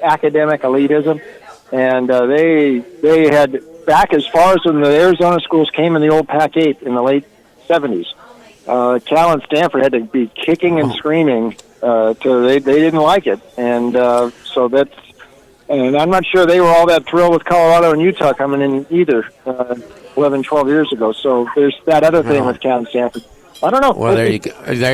academic elitism. And they had, back as far as when the Arizona schools came in the old Pac-8 in the late 70s, Cal and Stanford had to be kicking and screaming till they didn't like it. And so that's, and I'm not sure they were all that thrilled with Colorado and Utah coming in either 11, 12 years ago. So there's that other thing with Cal and Stanford. I don't know. Well, there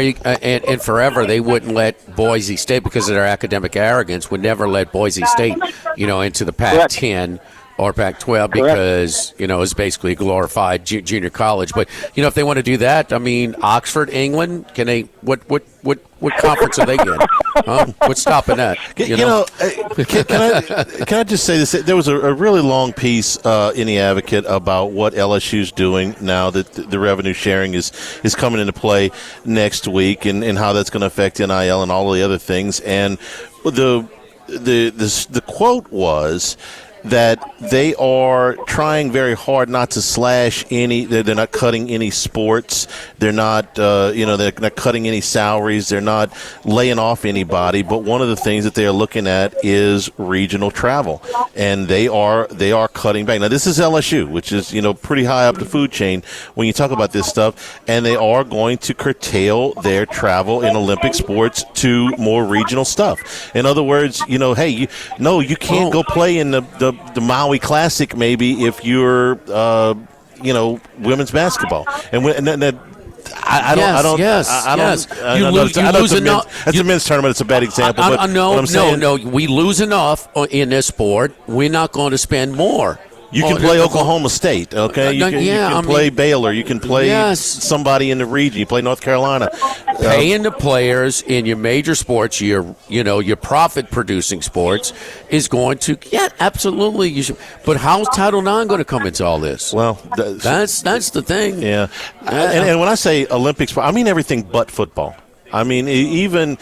you go. And forever they wouldn't let Boise State, because of their academic arrogance, would never let Boise State, into the Pac-10 or Pac-12 because, it's basically a glorified junior college. But, if they want to do that, I mean, Oxford, England, can they? What conference are they in? What's stopping that? Can I just say this? There was a really long piece in the Advocate about what LSU's doing now that the revenue sharing is coming into play next week, and how that's going to affect NIL and all of the other things. And the quote was that they are trying very hard not to slash any. They're not cutting any sports. They're not, they're not cutting any salaries. They're not laying off anybody. But one of the things that they are looking at is regional travel, and they are cutting back. Now, this is LSU, which is pretty high up the food chain when you talk about this stuff, and they are going to curtail their travel in Olympic sports to more regional stuff. In other words, hey, you can't go play in the Maui Classic maybe if you're women's basketball, and you lose enough. That's a men's tournament. It's a bad example. No. We lose enough in this sport. We're not going to spend more. You can play Oklahoma State, okay? You can play Baylor. You can play somebody in the region. You play North Carolina. Paying the players in your major sports, your profit-producing sports, is going to absolutely. You should, but how's Title IX going to come into all this? Well, that's the thing. Yeah, and when I say Olympic sport, I mean everything but football. I mean even.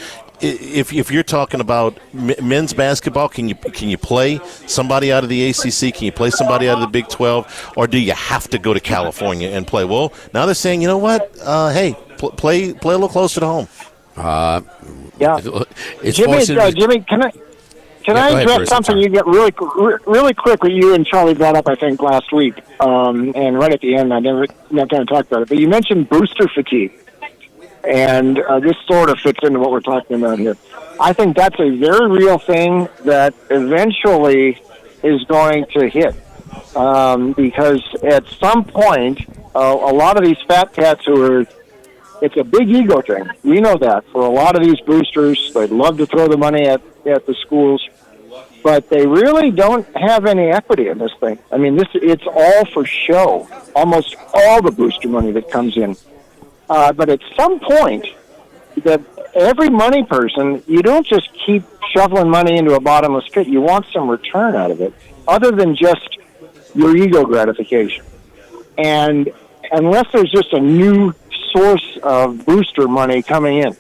If you're talking about men's basketball, can you play somebody out of the ACC? Can you play somebody out of the Big 12? Or do you have to go to California and play? Well, now they're saying, you know what? Hey, play a little closer to home. Jimmy, can I address something you get really quick? What you and Charlie brought up, I think, last week, and right at the end, not going to talk about it. But you mentioned booster fatigue. And this sort of fits into what we're talking about here. I think that's a very real thing that eventually is going to hit. Because at some point, a lot of these fat cats it's a big ego thing. We know that. For a lot of these boosters, they'd love to throw the money at the schools. But they really don't have any equity in this thing. I mean, it's all for show. Almost all the booster money that comes in. But at some point, that every money person, you don't just keep shoveling money into a bottomless pit. You want some return out of it, other than just your ego gratification. And unless there's just a new source of booster money coming in,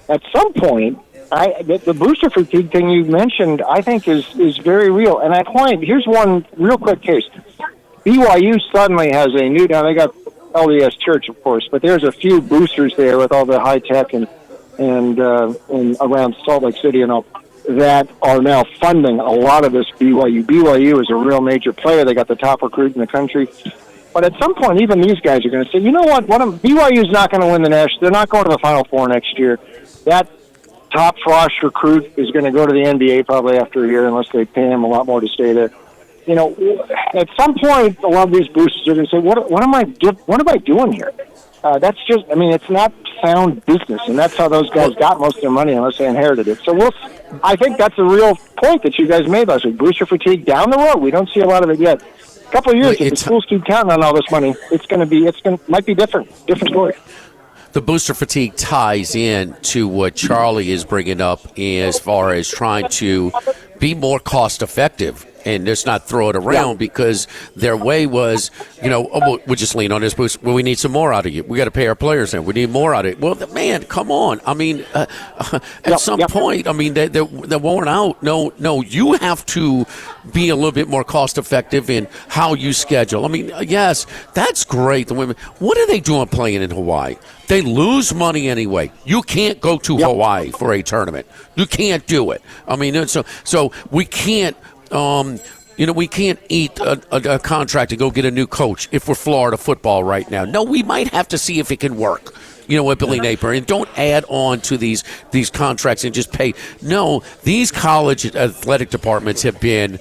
at some point, the booster fatigue thing you mentioned, I think is very real. And here's one real quick case. BYU suddenly has a new, now they got LDS Church, of course, but there's a few boosters there with all the high tech and around Salt Lake City and all that are now funding a lot of this BYU. BYU is a real major player. They got the top recruit in the country. But at some point, even these guys are going to say, you know what? BYU's not going to win the national. They're not going to the Final Four next year. That top Frosh recruit is going to go to the NBA probably after a year unless they pay him a lot more to stay there. At some point, a lot of these boosters are going to say, what am I doing here? That's just, it's not sound business, and that's how those guys got most of their money unless they inherited it. So I think that's a real point that you guys made last week. Booster fatigue down the road. We don't see a lot of it yet. A couple of years, if the schools keep counting on all this money, might be different story. The booster fatigue ties in to what Charlie is bringing up as far as trying to be more cost effective and just not throw it around because their way was, we'll just lean on this boost. Well, we need some more out of you. We got to pay our players now. We need more out of it. Well, man, come on. At some point, they're worn out. No, you have to be a little bit more cost effective in how you schedule. Yes, that's great. The women, what are they doing playing in Hawaii? They lose money anyway. You can't go to Hawaii for a tournament. You can't do it. So we can't. We can't eat a contract and go get a new coach if we're Florida football right now. No, we might have to see if it can work, with Billy Napier. And don't add on to these contracts and just pay. No, these college athletic departments have been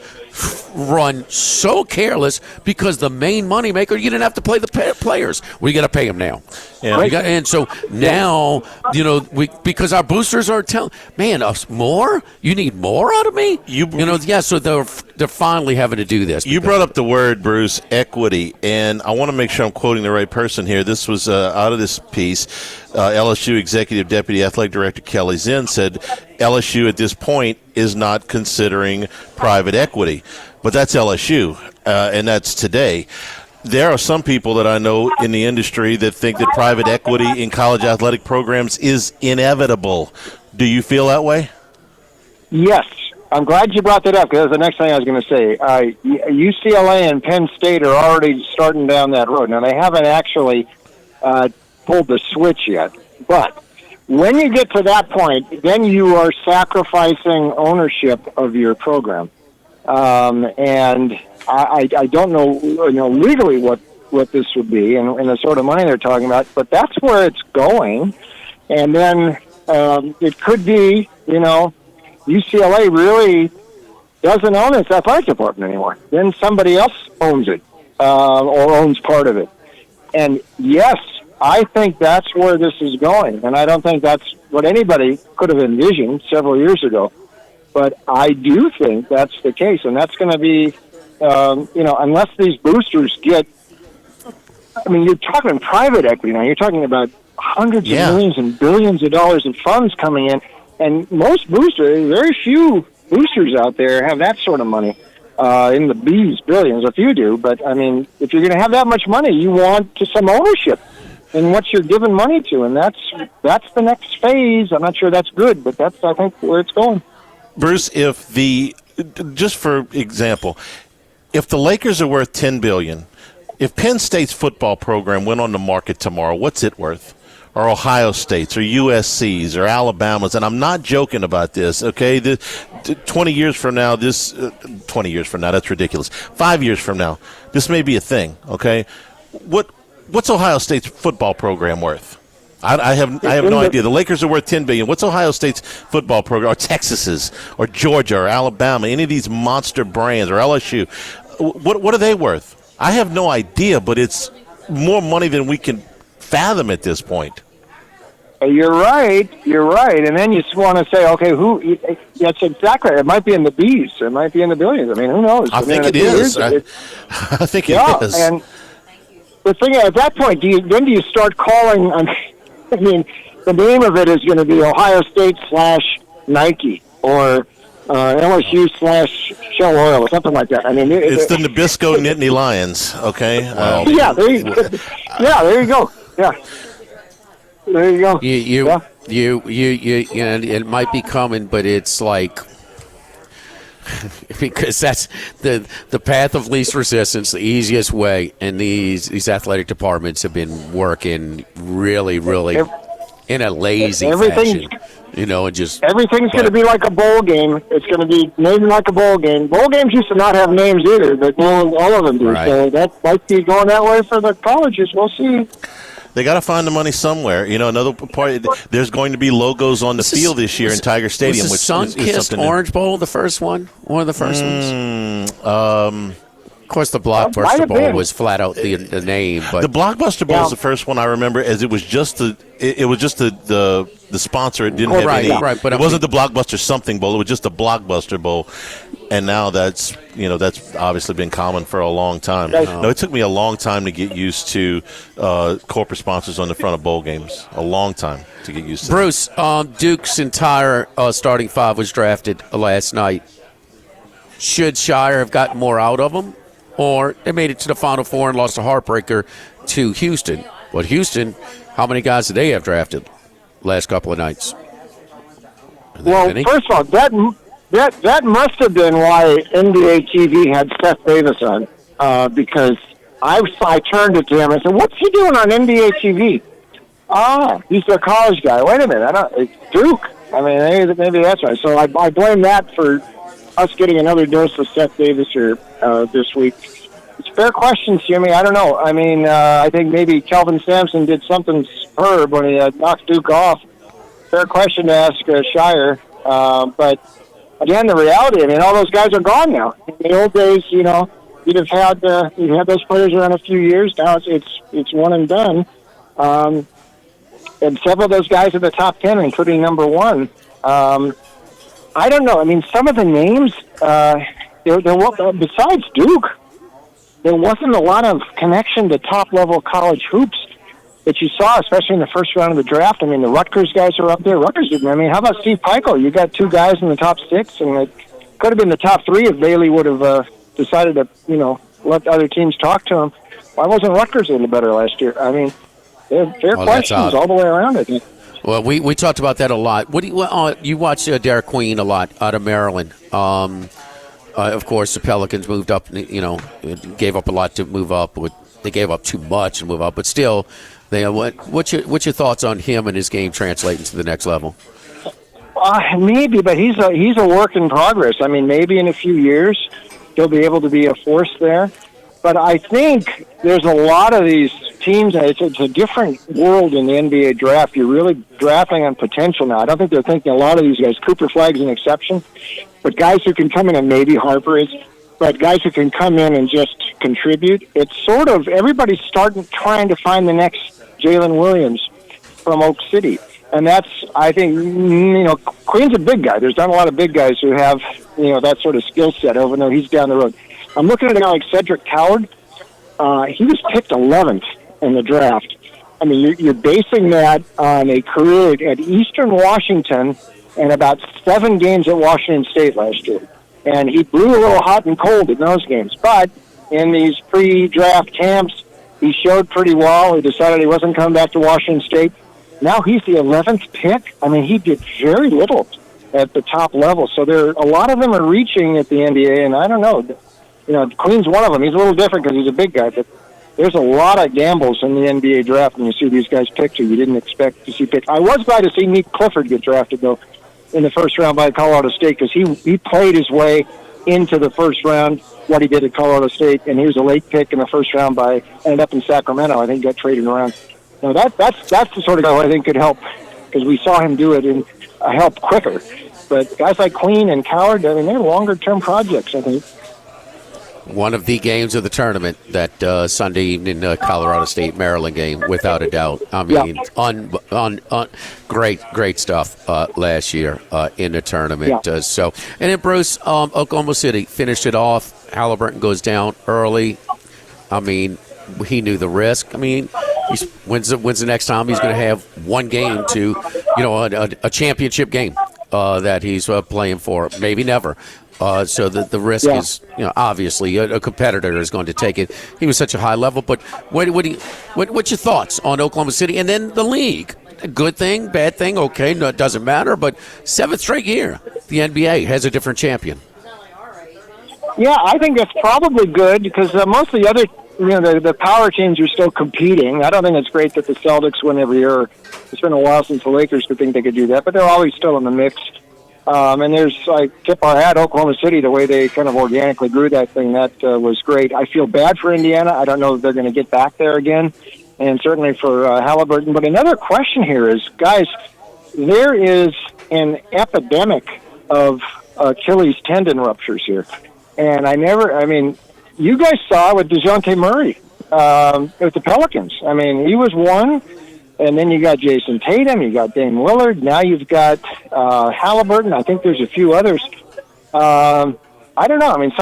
run so careless because the main moneymaker, you didn't have to play the players. We got to pay them now. Yeah. And so now, because our boosters are telling, man, us more? You need more out of me? So they're finally having to do this. You brought up the word, Bruce, equity, and I want to make sure I'm quoting the right person here. This was out of this piece. LSU Executive Deputy Athletic Director Kelly Zinn said LSU at this point is not considering private equity. But that's LSU, and that's today. There are some people that I know in the industry that think that private equity in college athletic programs is inevitable. Do you feel that way? Yes. I'm glad you brought that up because that's the next thing I was going to say. UCLA and Penn State are already starting down that road. Now, they haven't actually pulled the switch yet. But when you get to that point, then you are sacrificing ownership of your program. And I don't know, legally what this would be and the sort of money they're talking about, but that's where it's going. And then it could be, UCLA really doesn't own its athletic department anymore. Then somebody else owns it or owns part of it. And yes, I think that's where this is going. And I don't think that's what anybody could have envisioned several years ago. But I do think that's the case. And that's going to be, unless these boosters get, you're talking private equity now. You're talking about hundreds of millions and billions of dollars of funds coming in. And most boosters, very few boosters out there have that sort of money in the billions. A few do, but if you're going to have that much money, you want some ownership in what you're giving money to, and that's the next phase. I'm not sure that's good, but that's I think where it's going. Bruce, just for example, if the Lakers are worth $10 billion, if Penn State's football program went on the market tomorrow, what's it worth? Or Ohio State's, or USC's, or Alabama's, and I'm not joking about this, okay? 20 years from now, that's ridiculous. 5 years from now, this may be a thing, okay? What's Ohio State's football program worth? I have no idea. The Lakers are worth $10 billion. What's Ohio State's football program, or Texas's, or Georgia, or Alabama, any of these monster brands, or LSU? What are they worth? I have no idea, but it's more money than we can fathom at this point. You're right. And then you just want to say, okay, that's exactly right. It might be in the B's. It might be in the billions. Who knows? I think it is. I think it is. And the thing at that point, do you start calling, the name of it is going to be Ohio State / Nike or LSU / Shell Oil or something like that. It's the Nabisco Nittany Lions, okay? There you go. Yeah. There you go. It might be coming, but it's like because that's the path of least resistance, the easiest way, and these athletic departments have been working really, really in a lazy fashion. And just everything's going to be like a bowl game. It's going to be named like a bowl game. Bowl games used to not have names either, but all of them do. Right. So that might be going that way for the colleges. We'll see. They got to find the money somewhere. Another part. There's going to be logos on the field this year in Tiger Stadium. Was the Sun-Kissed Orange Bowl the first one? One of the first ones. Of course, the Blockbuster Bowl was flat out the name. But the Blockbuster Bowl was the first one I remember, as it was just the sponsor. It didn't have any. Right, but it wasn't the Blockbuster something bowl. It was just the Blockbuster Bowl. And now that's obviously been common for a long time. No, it took me a long time to get used to corporate sponsors on the front of bowl games. A long time to get used to. Bruce, Duke's entire starting five was drafted last night. Should Shire have gotten more out of them? Or they made it to the Final Four and lost a heartbreaker to Houston. But Houston, how many guys did they have drafted last couple of nights? Well, first of all, that must have been why NBA TV had Seth Davis on, because I turned it to him and said, "What's he doing on NBA TV?" He's a college guy. Wait a minute, it's Duke. Maybe that's right. So I blame that for us getting another dose of Seth Davis here this week. It's fair questions, Jimmy. I don't know. I think maybe Kelvin Sampson did something superb when he knocked Duke off. Fair question to ask Shire, but. Again, the reality, all those guys are gone now. In the old days, you'd have had those players around a few years. Now it's one and done. And several of those guys are the top 10, including number one. I don't know. Some of the names, besides Duke, there wasn't a lot of connection to top-level college hoops that you saw, especially in the first round of the draft. The Rutgers guys are up there. Rutgers didn't. How about Steve Pikiell? You got two guys in the top six, and it could have been the top three if Bailey would have decided to, let other teams talk to him. Why wasn't Rutgers any better last year? Fair questions all the way around, I think. Well, we talked about that a lot. What do you watch Derek Queen a lot out of Maryland? Of course, the Pelicans moved up. Gave up a lot to move up. They gave up too much to move up, but still, what's your thoughts on him and his game translating to the next level? Maybe, but he's a work in progress. I mean, maybe in a few years he'll be able to be a force there. But I think there's a lot of these teams. It's a different world in the NBA draft. You're really drafting on potential now. I don't think they're thinking a lot of these guys. Cooper Flagg's an exception, but guys who can come in, and maybe Harper is, but guys who can come in and just contribute. It's sort of everybody's trying to find the next Jalen Williams from Oak City. And that's, I think, Queen's a big guy. There's not a lot of big guys who have, that sort of skill set, even though he's down the road. I'm looking at a guy like Cedric Coward. He was picked 11th in the draft. I mean, you're basing that on a career at Eastern Washington and about 7 games at Washington State last year. And he blew a little hot and cold in those games. But in these pre-draft camps, he showed pretty well. He decided he wasn't coming back to Washington State. Now he's the 11th pick. I mean, he did very little at the top level. So a lot of them are reaching at the NBA, and I don't know. Queen's one of them. He's a little different because he's a big guy, but there's a lot of gambles in the NBA draft when you see these guys picked who you didn't expect to see picked. I was glad to see Nick Clifford get drafted, though, in the first round by Colorado State because he played his way into the first round, what he did at Colorado State, and he was a late pick in the first round ended up in Sacramento. I think got traded around. Now that's the sort of guy I think could help because we saw him do it and help quicker. But guys like Queen and Coward, I mean, they're longer-term projects, I think. One of the games of the tournament, that Sunday evening Colorado State-Maryland game, without a doubt. I mean, great stuff last year in the tournament. Yeah. And then Bruce, Oklahoma City finished it off. Halliburton goes down early. I mean, he knew the risk. I mean, when's the next time he's going to have one game to, a championship game that he's playing for? Maybe never. So the risk is, obviously a competitor is going to take it. He was such a high level, but what's your thoughts on Oklahoma City and then the league? A good thing, bad thing, okay, no, it doesn't matter. But 7th straight year, the NBA has a different champion. Yeah, I think that's probably good because most of the other, the power teams are still competing. I don't think it's great that the Celtics win every year. It's been a while since the Lakers could think they could do that, but they're always still in the mix. And I tip our hat, Oklahoma City, the way they kind of organically grew that thing, that was great. I feel bad for Indiana. I don't know if they're going to get back there again, and certainly for Halliburton. But another question here is, guys, there is an epidemic of Achilles tendon ruptures here. And you guys saw it with DeJounte Murray with the Pelicans. I mean, he was one. And then you got Jason Tatum, you got Dame Lillard. Now you've got Halliburton. I think there's a few others. I don't know. I mean,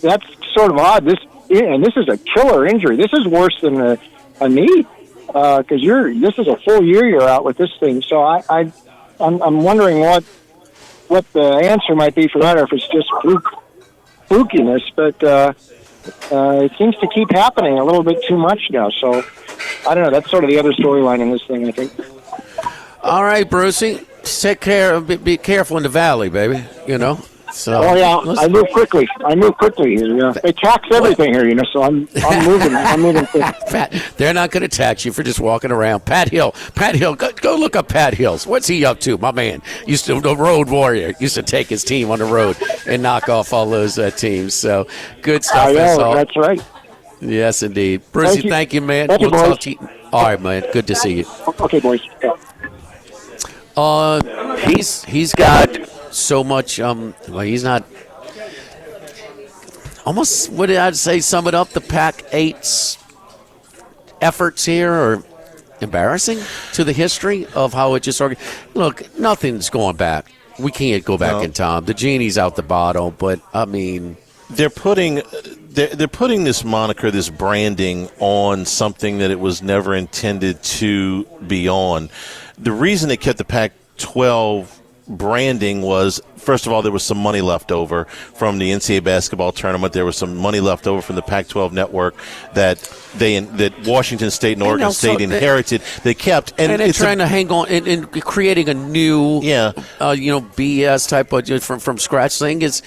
that's sort of odd. This is a killer injury. This is worse than a knee because this is a full year you're out with this thing. So I'm wondering what the answer might be for that, or if it's just flukiness. But it seems to keep happening a little bit too much now. So. I don't know. That's sort of the other storyline in this thing, I think. All right, Brucey. Take care. Be careful in the valley, baby. So. Oh yeah, I move quickly. Here. They tax everything here, So I'm moving. I'm moving quick. Pat, they're not going to tax you for just walking around. Pat Hill. Go look up Pat Hills. What's he up to, my man? The road warrior. Used to take his team on the road and knock off all those teams. So good stuff. I know. That's right. Yes, indeed. Brucey, thank you, man. We'll talk to you. All right, man. Good to see you. Okay, boys. Yeah. He's got so much. He's not. Almost, what did I say? Sum it up. The Pac-8's efforts here are embarrassing to the history of how it just. Look, nothing's going back. We can't go back in time. The genie's out the bottle, but I mean, they're putting this moniker, this branding on something that it was never intended to be on. The reason they kept the Pac-12 branding was, first of all, there was some money left over from the NCAA basketball tournament. There was some money left over from the Pac-12 network that Washington State and Oregon State inherited. They kept. And they're trying to hang on and creating a new, BS type of from scratch thing is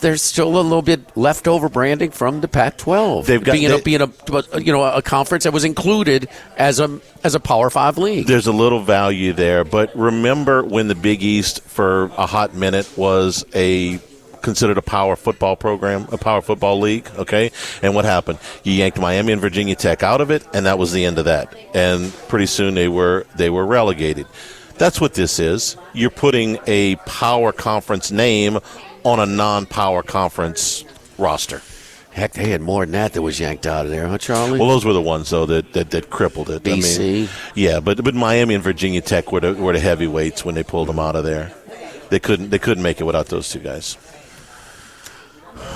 there's still a little bit leftover branding from the Pac-12. They've got being a conference that was included as a Power 5 league. There's a little value there, but remember when the Big East for a hot minute was considered a power football program, a power football league, okay? And what happened? You yanked Miami and Virginia Tech out of it, and that was the end of that. And pretty soon they were relegated. That's what this is. You're putting a power conference name on a non-power conference roster. Heck, they had more than that was yanked out of there, huh, Charlie? Well, those were the ones, though, that crippled it. BC? But Miami and Virginia Tech were the heavyweights when they pulled them out of there. They couldn't make it without those two guys.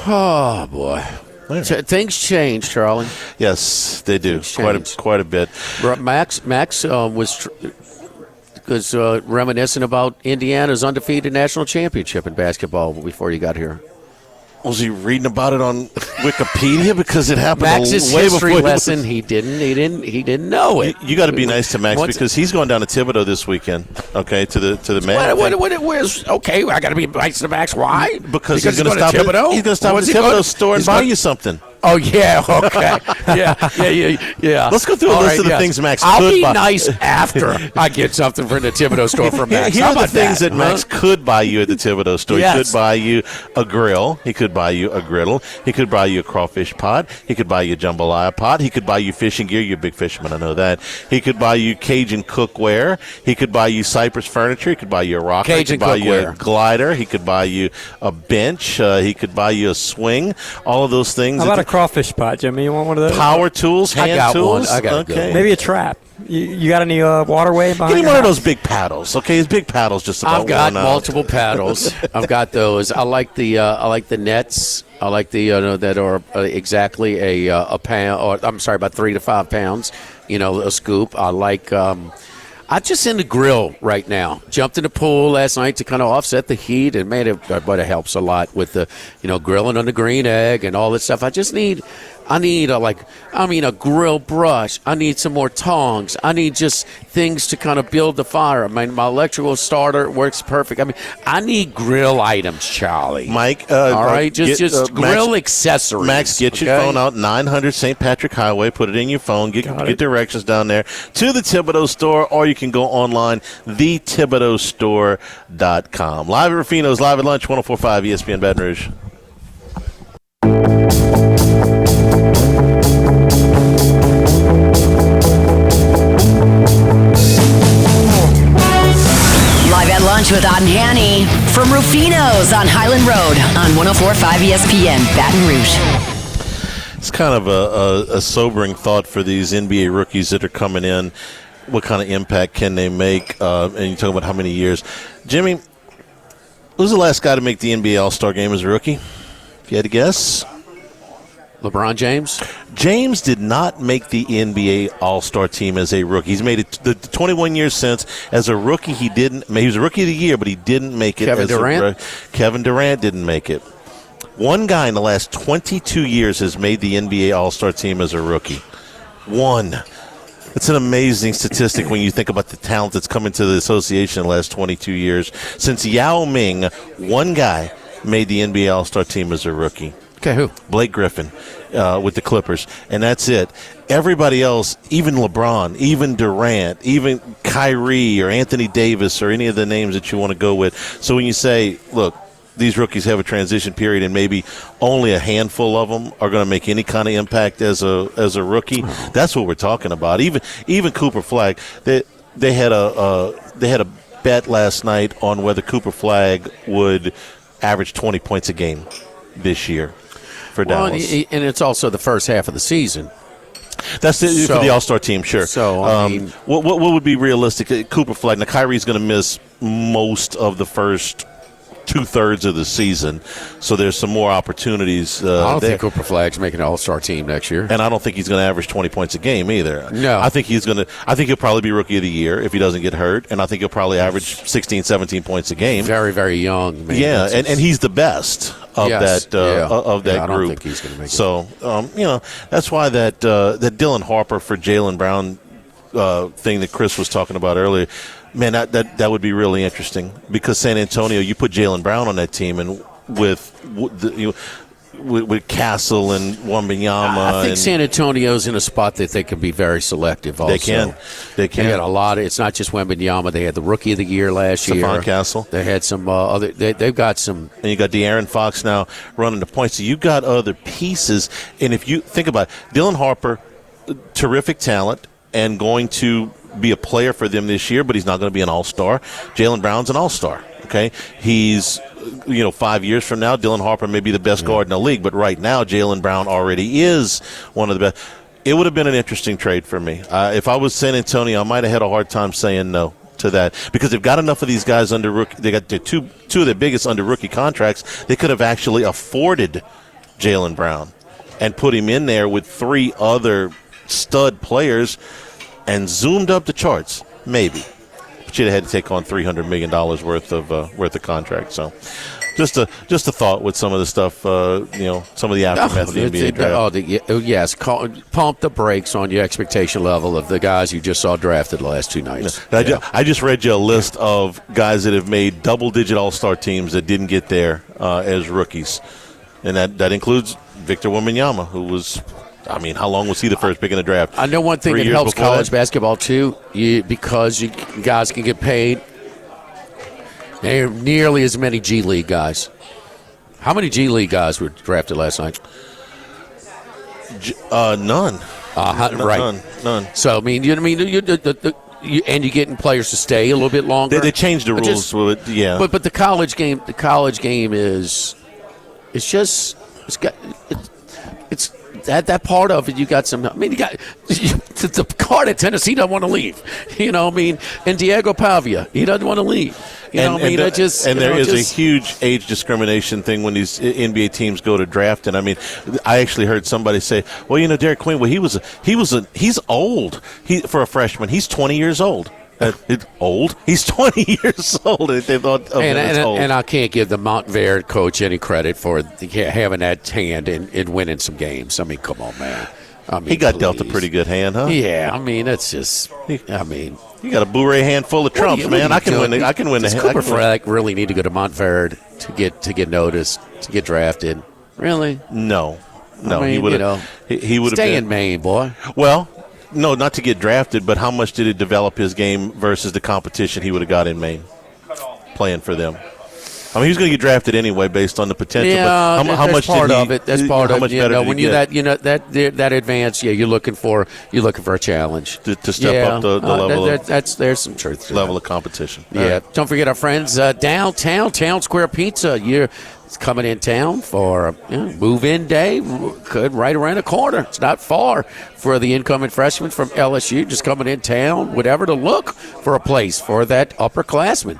Oh, boy. Things change, Charlie. Yes, they do. Quite a bit. Max was reminiscent about Indiana's undefeated national championship in basketball before you got here. Was he reading about it on Wikipedia because it happened Max's way history before lesson? He didn't know it. You got to be nice to Max because he's going down to Thibodeau this weekend. Okay, to the man. Okay, I got to be nice to Max. Why? Because he's going to stop Thibodeau. He's going to stop at Thibodeau's store and buy you something. Oh, yeah, okay. Yeah. Let's go through a list of the things Max could buy. I'll be nice after I get something from the Thibodeau store from Max. Here are the things that Max could buy you at the Thibodeau store. Yes. He could buy you a grill. He could buy you a griddle. He could buy you a crawfish pot. He could buy you a jambalaya pot. He could buy you fishing gear. You're a big fisherman, I know that. He could buy you Cajun cookware. He could buy you Cypress furniture. He could buy you a rocker. Cajun he could buy cookware. you a glider. He could buy you a bench. He could buy you a swing. All of those things. How about a crawfish pot, Jimmy? You want one of those? Power tools, hand tools. I got one. Maybe a trap. You got any waterway behind? Give me one of those big paddles, okay? His big paddles just about. I've got multiple paddles. I've got those. I like the nets. I like the that are exactly a pound. Or I'm sorry, about 3 to 5 pounds. A scoop. I like. I'm just in the grill right now. Jumped in the pool last night to kind of offset the heat, and but it helps a lot with the grilling on the green egg and all that stuff. I need a grill brush. I need some more tongs. I need just things to kind of build the fire. I mean, my electrical starter works perfect. I mean, I need grill items, Charlie. Mike, all right, just grill Max, accessories. Max, get your phone out, 900 St. Patrick Highway. Put it in your phone. Get directions down there to the Thibodeau store, or you can go online, thethibodeaustore.com. Live at Rufino's, live at lunch, 104.5 ESPN Baton Rouge. Live at lunch with Odd and Hanny from Rufino's on Highland Road on 104.5 ESPN Baton Rouge. It's kind of a sobering thought for these NBA rookies that are coming in. What kind of impact can they make? And you talk about how many years. Jimmy, who's the last guy to make the NBA All-Star game as a rookie? If you had to guess. LeBron James? James did not make the NBA All-Star team as a rookie. He's made it the 21 years since. As a rookie, he didn't. He was a rookie of the year, but he didn't make it. Kevin Durant? Kevin Durant didn't make it. One guy in the last 22 years has made the NBA All-Star team as a rookie. One. It's an amazing statistic when you think about the talent that's come into the association in the last 22 years. Since Yao Ming, one guy made the NBA All-Star team as a rookie. Okay, who? Blake Griffin with the Clippers, and that's it. Everybody else, even LeBron, even Durant, even Kyrie or Anthony Davis or any of the names that you want to go with. So when you say, look, these rookies have a transition period and maybe only a handful of them are going to make any kind of impact as a rookie, that's what we're talking about. Even Cooper Flagg, they had a bet last night on whether Cooper Flagg would average 20 points a game this year for Dallas. And it's also the first half of the season. That's for the All-Star team, sure. So, what would be realistic? Cooper Flagg. Now, Kyrie's going to miss most of the first 2/3 of the season, so there's some more opportunities. I don't think Cooper Flagg's making an All-Star team next year, and I don't think he's going to average 20 points a game either. No, I think he'll probably be Rookie of the Year if he doesn't get hurt, and I think he'll probably average 16, 17 points a game. Very, very young. Man. Yeah, and he's the best of that group. I don't think he's going to make it. So that's why that Dylan Harper for Jaylen Brown thing that Chris was talking about earlier. Man, that would be really interesting because San Antonio, you put Jaylen Brown on that team, and with Castle and Wembanyama. I think San Antonio's in a spot that they can be very selective. Also, they can. They got a lot. It's not just Wembanyama. They had the Rookie of the Year last year. Stephon Castle. They had some other. They've got some. And you got De'Aaron Fox now running the points. So you got other pieces. And if you think about it, Dylan Harper, terrific talent, and going to be a player for them this year, but he's not going to be an all-star. Jaylen Brown's an all-star, okay? He's, 5 years from now, Dylan Harper may be the best guard in the league, but right now, Jaylen Brown already is one of the best. It would have been an interesting trade for me. If I was San Antonio, I might have had a hard time saying no to that because they've got enough of these guys under rookie. They got two of their biggest under rookie contracts. They could have actually afforded Jaylen Brown and put him in there with 3 other stud players and zoomed up the charts, maybe. But you'd have had to take on $300 million worth of contract. So, just a thought with some of the stuff, some of the aftermath of the NBA draft. Yes, pump the brakes on your expectation level of the guys you just saw drafted the last 2 nights. I just read you a list of guys that have made double-digit All-Star teams that didn't get there as rookies, and that includes Victor Wembanyama, who was. I mean, how long was he the first pick in the draft? I know one thing that helps college basketball, too, because you guys can get paid. There are nearly as many G League guys. How many G League guys were drafted last night? None. Right. None. So, I mean, and you're getting players to stay a little bit longer. They changed the rules. But the college game is that part of it. You got some. I mean, you got the card at Tennessee doesn't want to leave. And Diego Pavia, he doesn't want to leave. There is a huge age discrimination thing when these NBA teams go to draft. And I mean, I actually heard somebody say, "Well, Derek Queen. Well, he's old. For a freshman, he's 20 years old." Old? He's 20 years old. They thought of him as old. And I can't give the Montverde coach any credit for having that hand in winning some games. I mean, come on, man. He got dealt a pretty good hand, huh? Yeah, I mean, it's just. I mean, you got a Blu-ray hand full of trumps, man. I can win. Does Cooper Flag really need to go to Montverde to get noticed, to get drafted? Really? No. I mean, he would have. He would have stay in Maine, boy. Well. No, not to get drafted, but how much did it develop his game versus the competition he would have got in Maine playing for them? I mean, he was going to get drafted anyway based on the potential. Yeah, but how much part of it. That's part of it. When that advanced, you're looking for a challenge to step up the level. There's some truth to level of competition. Yeah. Right. Don't forget our friends downtown Town Square Pizza. It's coming in town for move-in day. Right around the corner. It's not far for the incoming freshmen from LSU. Just coming in town, whatever, to look for a place for that upperclassman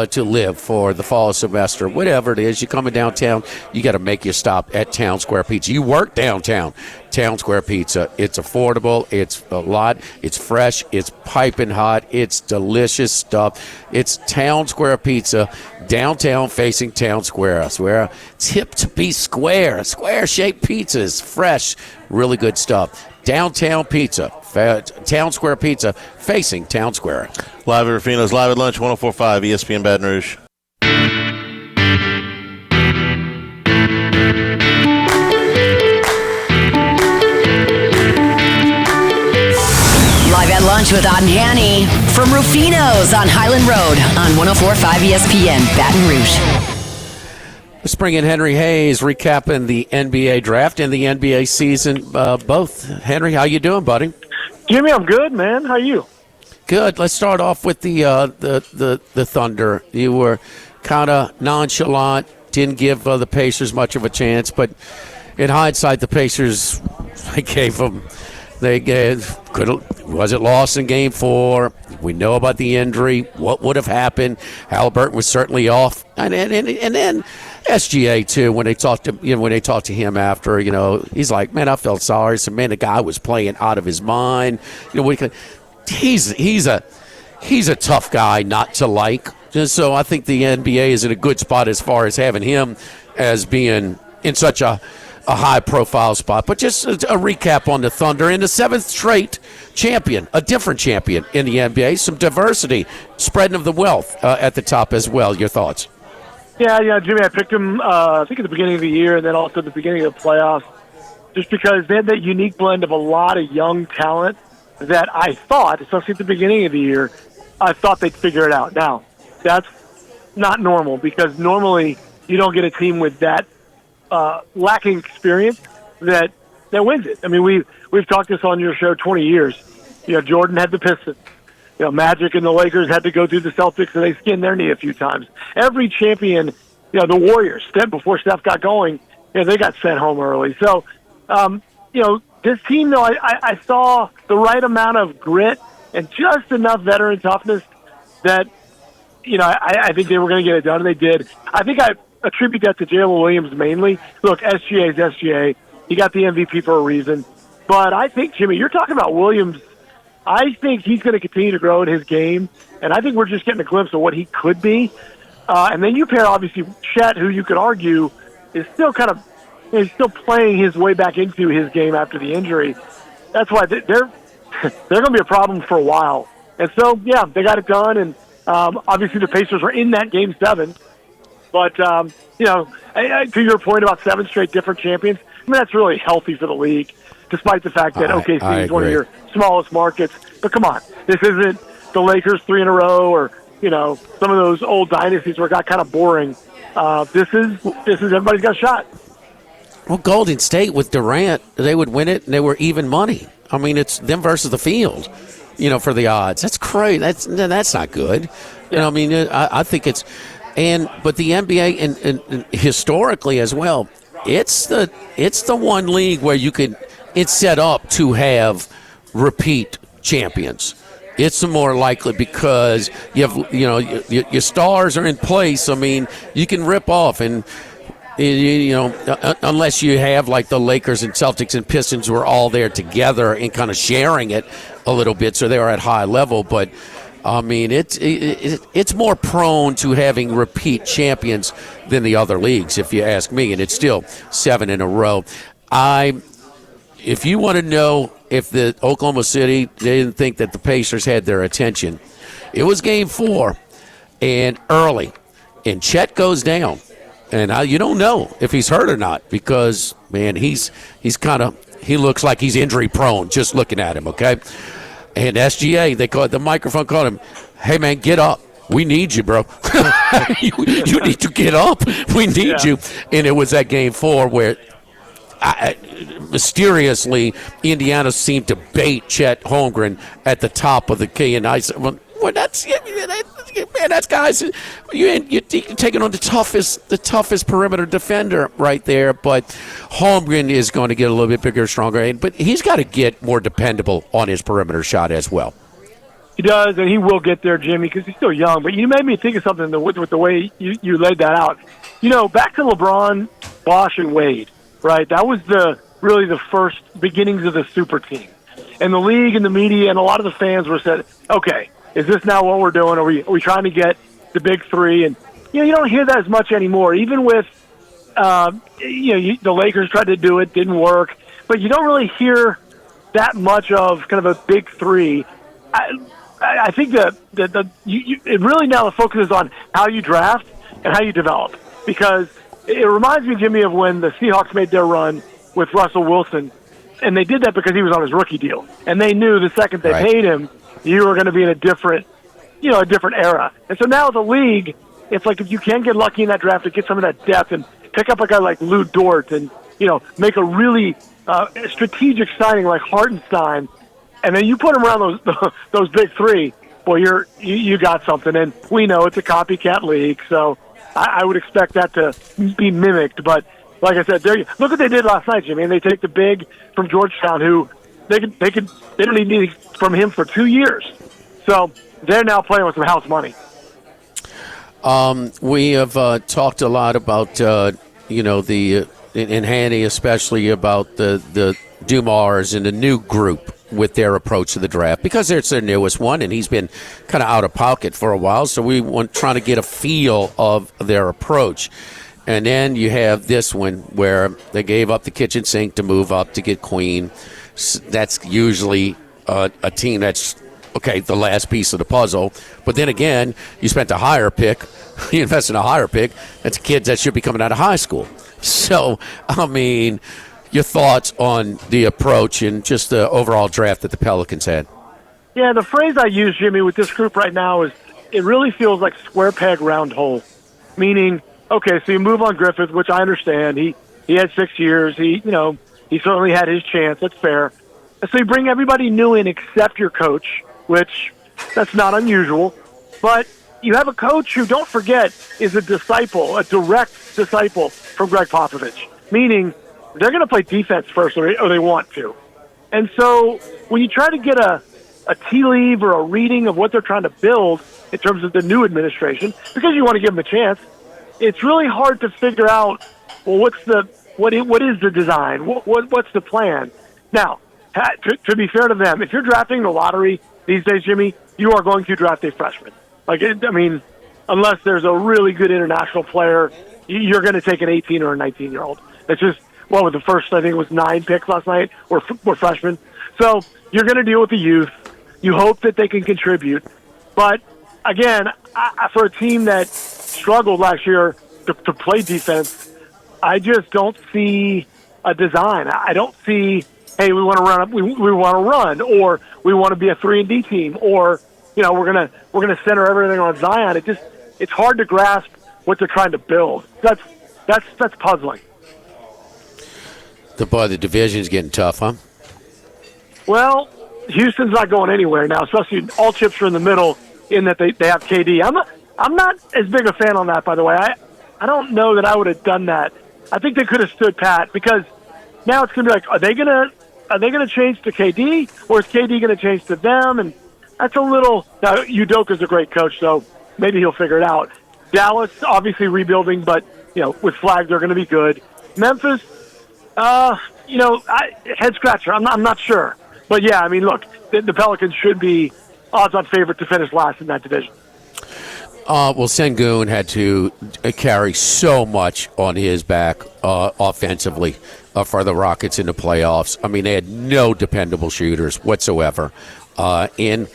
to live for the fall semester. Whatever it is, you're coming downtown, you got to make your stop at Town Square Pizza. You work downtown. Town Square Pizza. It's affordable. It's a lot. It's fresh. It's piping hot. It's delicious stuff. It's Town Square Pizza, downtown facing Town Square. I swear, it's hip to be square. Square-shaped pizzas, fresh, really good stuff. Downtown Pizza, Town Square Pizza, facing Town Square. Live at Rufino's, live at lunch, 104.5 ESPN Baton Rouge. Live at lunch with Odd and Hanny from Rufino's on Highland Road on 104.5 ESPN Baton Rouge. Let's bring in Henry Hayes, recapping the NBA draft and the NBA season. Both. Henry, how you doing, buddy? Jimmy, I'm good, man. How are you? Good. Let's start off with the Thunder. You were kind of nonchalant, didn't give the Pacers much of a chance, but in hindsight, the Pacers gave them Was it lost in Game 4? We know about the injury. What would have happened? Halliburton was certainly off, and then SGA too. When they talked to him after, he's like, man, I felt sorry. So man, the guy was playing out of his mind. He's a tough guy not to like. So I think the NBA is in a good spot as far as having him as being in such a high-profile spot. But just a recap on the Thunder. In the 7th straight champion, a different champion in the NBA, some diversity, spreading of the wealth at the top as well. Your thoughts? Yeah, Jimmy, I picked him, I think at the beginning of the year and then also at the beginning of the playoffs, just because they had that unique blend of a lot of young talent that I thought, especially at the beginning of the year, I thought they'd figure it out. Now, that's not normal, because normally you don't get a team with that lacking experience that wins it. I mean, we've talked this on your show 20 years. Jordan had the Pistons. Magic and the Lakers had to go through the Celtics, and they skinned their knee a few times. Every champion, the Warriors, before Steph got going, they got sent home early. So, this team, though, I saw the right amount of grit and just enough veteran toughness that, I think they were going to get it done, and they did. I think I attribute that to Jalen Williams mainly. Look, SGA is SGA. He got the MVP for a reason. But I think, Jimmy, you're talking about Williams. I think he's going to continue to grow in his game, and I think we're just getting a glimpse of what he could be. And then you pair, obviously, Chet, who you could argue is still kind of he's still playing his way back into his game after the injury. That's why they're going to be a problem for a while. And so, yeah, they got it done, and obviously the Pacers were in that Game 7. But, to your point about 7 straight different champions, that's really healthy for the league, despite the fact that OKC is one of your smallest markets. But come on, this isn't the Lakers 3 in a row or, some of those old dynasties where it got kind of boring. This is everybody's got a shot. Well, Golden State with Durant, they would win it, and they were even money. I mean, it's them versus the field, for the odds. That's crazy. That's not good. Yeah. I think it's – but the NBA and historically as well, it's the one league where it's set up to have repeat champions. It's the more likely because you have your stars are in place. I mean, you can rip off and unless you have like the Lakers and Celtics and Pistons who are all there together and kind of sharing it a little bit, so they are at high level, but. I mean, it's more prone to having repeat champions than the other leagues, if you ask me, and it's still 7 in a row. If you want to know if the Oklahoma City, they didn't think that the Pacers had their attention, it was Game 4, and early, and Chet goes down, and you don't know if he's hurt or not because, man, he looks like he's injury prone just looking at him, okay? And SGA, the microphone called him, hey, man, get up. We need you, bro. you need to get up. We need you. And it was that Game 4 where mysteriously Indiana seemed to bait Chet Holmgren at the top of the key. And I said, well, that's guys. You're taking on the toughest perimeter defender right there. But Holmgren is going to get a little bit bigger, stronger. But he's got to get more dependable on his perimeter shot as well. He does, and he will get there, Jimmy, because he's still young. But you made me think of something with the way you laid that out. Back to LeBron, Bosh, and Wade, right? That was really the first beginnings of the super team. And the league and the media and a lot of the fans were said, okay, is this now what we're doing? Are we trying to get the big three? And, you don't hear that as much anymore. Even with, the Lakers tried to do it, didn't work. But you don't really hear that much of kind of a big three. I think that it really now the focus is on how you draft and how you develop. Because it reminds me, Jimmy, of when the Seahawks made their run with Russell Wilson. And they did that because he was on his rookie deal. And they knew the second they paid him, you were going to be in a different era. And so now the league, it's like if you can get lucky in that draft to get some of that depth and pick up a guy like Lou Dort and, make a really strategic signing like Hartenstein, and then you put him around those big three, boy, you got something. And we know it's a copycat league, so I would expect that to be mimicked. But like I said, look what they did last night, Jimmy. And they take the big from Georgetown, who they don't need anything from him for 2 years. So they're now playing with some house money. We have talked a lot about in Hanny especially about the Dumars and the new group with their approach to the draft, because it's their newest one, and he's been kind of out of pocket for a while, so we want trying to get a feel of their approach. And then you have this one where they gave up the kitchen sink to move up to get Queen. That's usually a team that's, okay, the last piece of the puzzle. But then again, you spent a higher pick. You invest in a higher pick. That's kids that should be coming out of high school. So, I mean, your thoughts on the approach and just the overall draft that the Pelicans had? Yeah, the phrase I use, Jimmy, with this group right now is it really feels like square peg, round hole. Meaning, okay, so you move on Griffin, which I understand. He had 6 years. He certainly had his chance. That's fair. And so you bring everybody new in except your coach, which that's not unusual. But you have a coach who, don't forget, is a disciple, a direct disciple from Greg Popovich. Meaning, they're going to play defense first, or they want to. And so when you try to get a tea leaf or a reading of what they're trying to build in terms of the new administration, because you want to give them a chance, it's really hard to figure out, well, what is the design? What's the plan? Now, to be fair to them, if you're drafting the lottery these days, Jimmy, you are going to draft a freshman. Unless there's a really good international player, you're going to take an 18 or a 19-year-old. That's just, with the first, I think it was 9 picks last night, were freshmen. So you're going to deal with the youth. You hope that they can contribute. But, again, for a team that struggled last year to play defense, I just don't see a design. I don't see, hey, we want to run up, we want to run, or we want to be a 3-and-D team, or we're gonna center everything on Zion. It's hard to grasp what they're trying to build. That's puzzling. The division's getting tough, huh? Well, Houston's not going anywhere now, especially all chips are in the middle in that they have KD. I'm not as big a fan on that, by the way. I don't know that I would have done that. I think they could have stood pat, because now it's going to be like, are they going to change to KD, or is KD going to change to them? And that's a little. Now, Udoka's a great coach, so maybe he'll figure it out. Dallas, obviously rebuilding, but with Flag, they're going to be good. Memphis, head scratcher. I'm not sure, but yeah, I mean, look, the Pelicans should be odds-on favorite to finish last in that division. Sengun had to carry so much on his back offensively for the Rockets in the playoffs. I mean, they had no dependable shooters whatsoever. You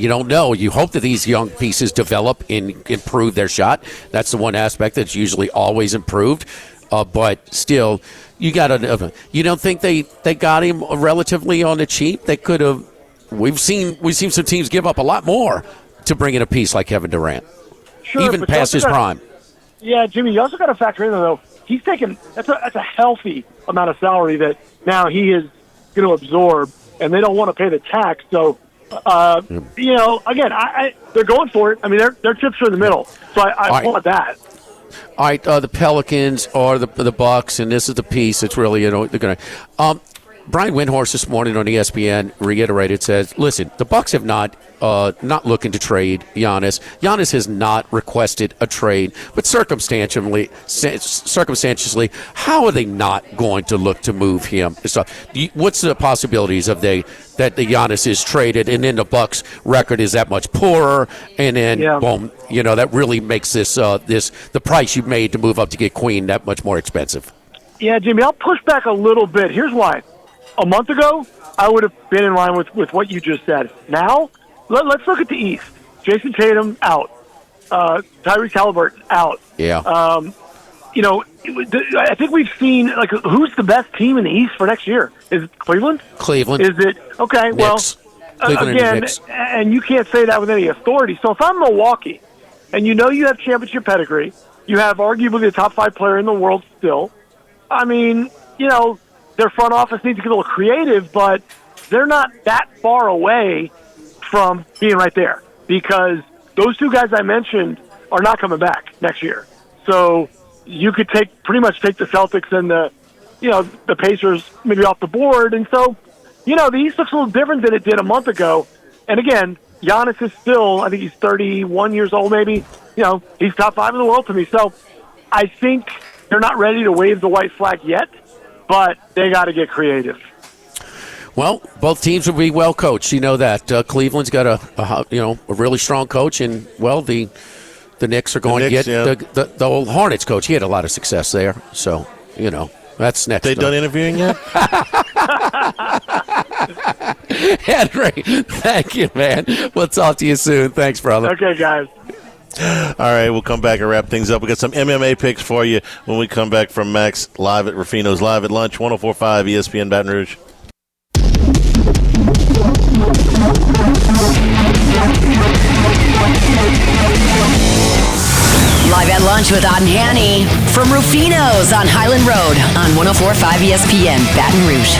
don't know. You hope that these young pieces develop and improve their shot. That's the one aspect that's usually always improved. But still, you don't think they got him relatively on the cheap? They could have. We've seen some teams give up a lot more to bring in a piece like Kevin Durant, sure, even past his prime. Yeah, Jimmy, you also got to factor in though. He's taken that's a healthy amount of salary that now he is going to absorb, and they don't want to pay the tax. So, again, they're going for it. I mean, their chips are in the middle, so I want that. All right, the Pelicans or the Bucks, and this is the piece that's really they're going to. Brian Windhorst this morning on ESPN reiterated, says, listen, the Bucks have not looking to trade Giannis. Giannis has not requested a trade, but circumstantially, how are they not going to look to move him? So, what's the possibilities of that the Giannis is traded, and then the Bucks' record is that much poorer, and then boom, that really makes the price you made to move up to get Queen that much more expensive. Yeah, Jimmy, I'll push back a little bit. Here's why. A month ago, I would have been in line with what you just said. Now, let's look at the East. Jason Tatum, out. Tyrese Halliburton, out. Yeah. I think we've seen, who's the best team in the East for next year? Is it Cleveland? Cleveland. Is it? Okay, Knicks. Again, and you can't say that with any authority. So if I'm Milwaukee, and you have championship pedigree, you have arguably the top 5 player in the world still, I mean, their front office needs to get a little creative, but they're not that far away from being right there, because those 2 guys I mentioned are not coming back next year. So you could pretty much take the Celtics and the the Pacers maybe off the board. And so, the East looks a little different than it did a month ago. And again, Giannis is still, I think he's 31 years old maybe. He's top 5 in the world to me. So I think they're not ready to wave the white flag yet, but they got to get creative. Well, both teams will be well coached. You know that. Cleveland's got a really strong coach, and, the Knicks are going to get the old Hornets coach. He had a lot of success there. So, that's next. They done interviewing yet? Henry, thank you, man. We'll talk to you soon. Thanks, brother. Okay, guys. All right, we'll come back and wrap things up. We got some MMA picks for you when we come back from Max live at Rufino's Live at Lunch, 104.5 ESPN Baton Rouge. Live at Lunch with Odd and Hanny from Rufino's on Highland Road on 104.5 ESPN Baton Rouge.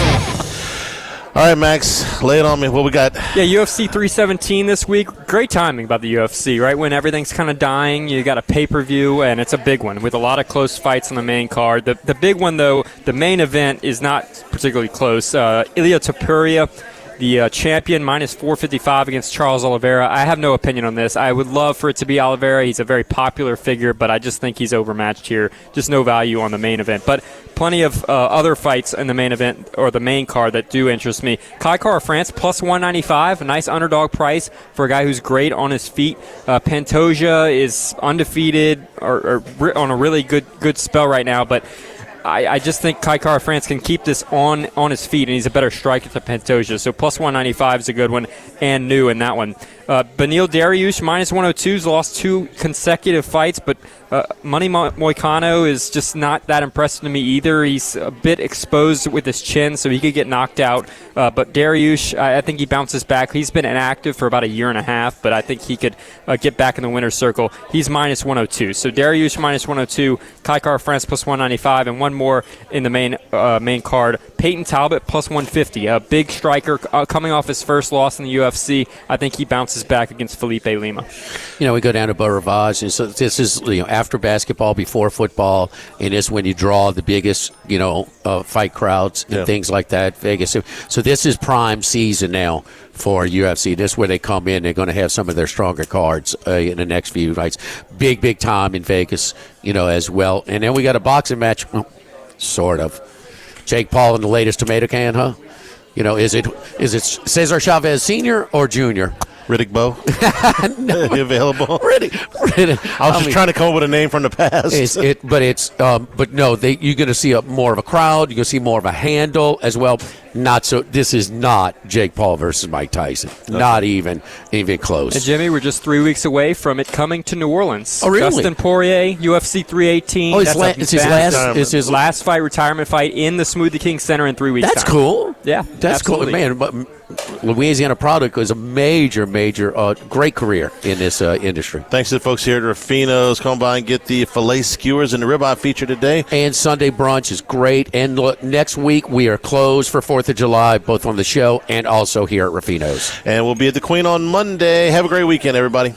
All right, Max, lay it on me. What we got? Yeah, UFC 317 this week. Great timing about the UFC, right? When everything's kind of dying, you got a pay-per-view, and it's a big one with a lot of close fights on the main card. The big one, though, the main event is not particularly close. Ilia Topuria, the champion, minus 455 against Charles Oliveira. I have no opinion on this. I would love for it to be Oliveira. He's a very popular figure, but I just think he's overmatched here. Just no value on the main event. But plenty of other fights in the main event or the main card that do interest me. Kai Kara-France, plus 195, a nice underdog price for a guy who's great on his feet. Pantoja is undefeated or on a really good spell right now, but I just think Kai Kara-France can keep this on his feet, and he's a better striker than Pantoja. So plus 195 is a good one, and new in that one. Beneil Dariush, minus 102's lost 2 consecutive fights, but Money Moicano is just not that impressive to me either. He's a bit exposed with his chin, so he could get knocked out. But Dariush, I think he bounces back. He's been inactive for about a year and a half, but I think he could get back in the winner's circle. He's minus 102. So Dariush minus 102, Kai Kara-France plus 195, and one more in the main card. Peyton Talbot plus 150, a big striker coming off his first loss in the UFC. I think he bounces back against Felipe Lima. We go down to Beau Rivage, and so this is after basketball, before football, and it's when you draw the biggest fight crowds and things like that. Vegas. So this is prime season now for UFC. This is where they come in. They're going to have some of their stronger cards in the next few nights. Big time in Vegas, as well. And then we got a boxing match, sort of. Jake Paul in the latest tomato can, huh? Is it Cesar Chavez Sr. or Jr.? Riddick Bowe? No. Available? Riddick. I was just trying to come up with a name from the past. But no, you're going to see more of a crowd. You're going to see more of a handle as well. Not so. This is not Jake Paul versus Mike Tyson. Okay. Not even close. And Jimmy, we're just 3 weeks away from it coming to New Orleans. Oh, really? Dustin Poirier, UFC 318. Oh, it's his last fight, retirement fight in the Smoothie King Center in 3 weeks. That's time. Cool. Yeah, that's absolutely. Cool, man. But Louisiana product was a major, great career in this industry. Thanks to the folks here at Rufino's. Come by and get the filet skewers and the ribeye feature today. And Sunday brunch is great. And look, next week we are closed for 4th of July, both on the show and also here at Rufino's. And we'll be at the Queen on Monday. Have a great weekend, everybody.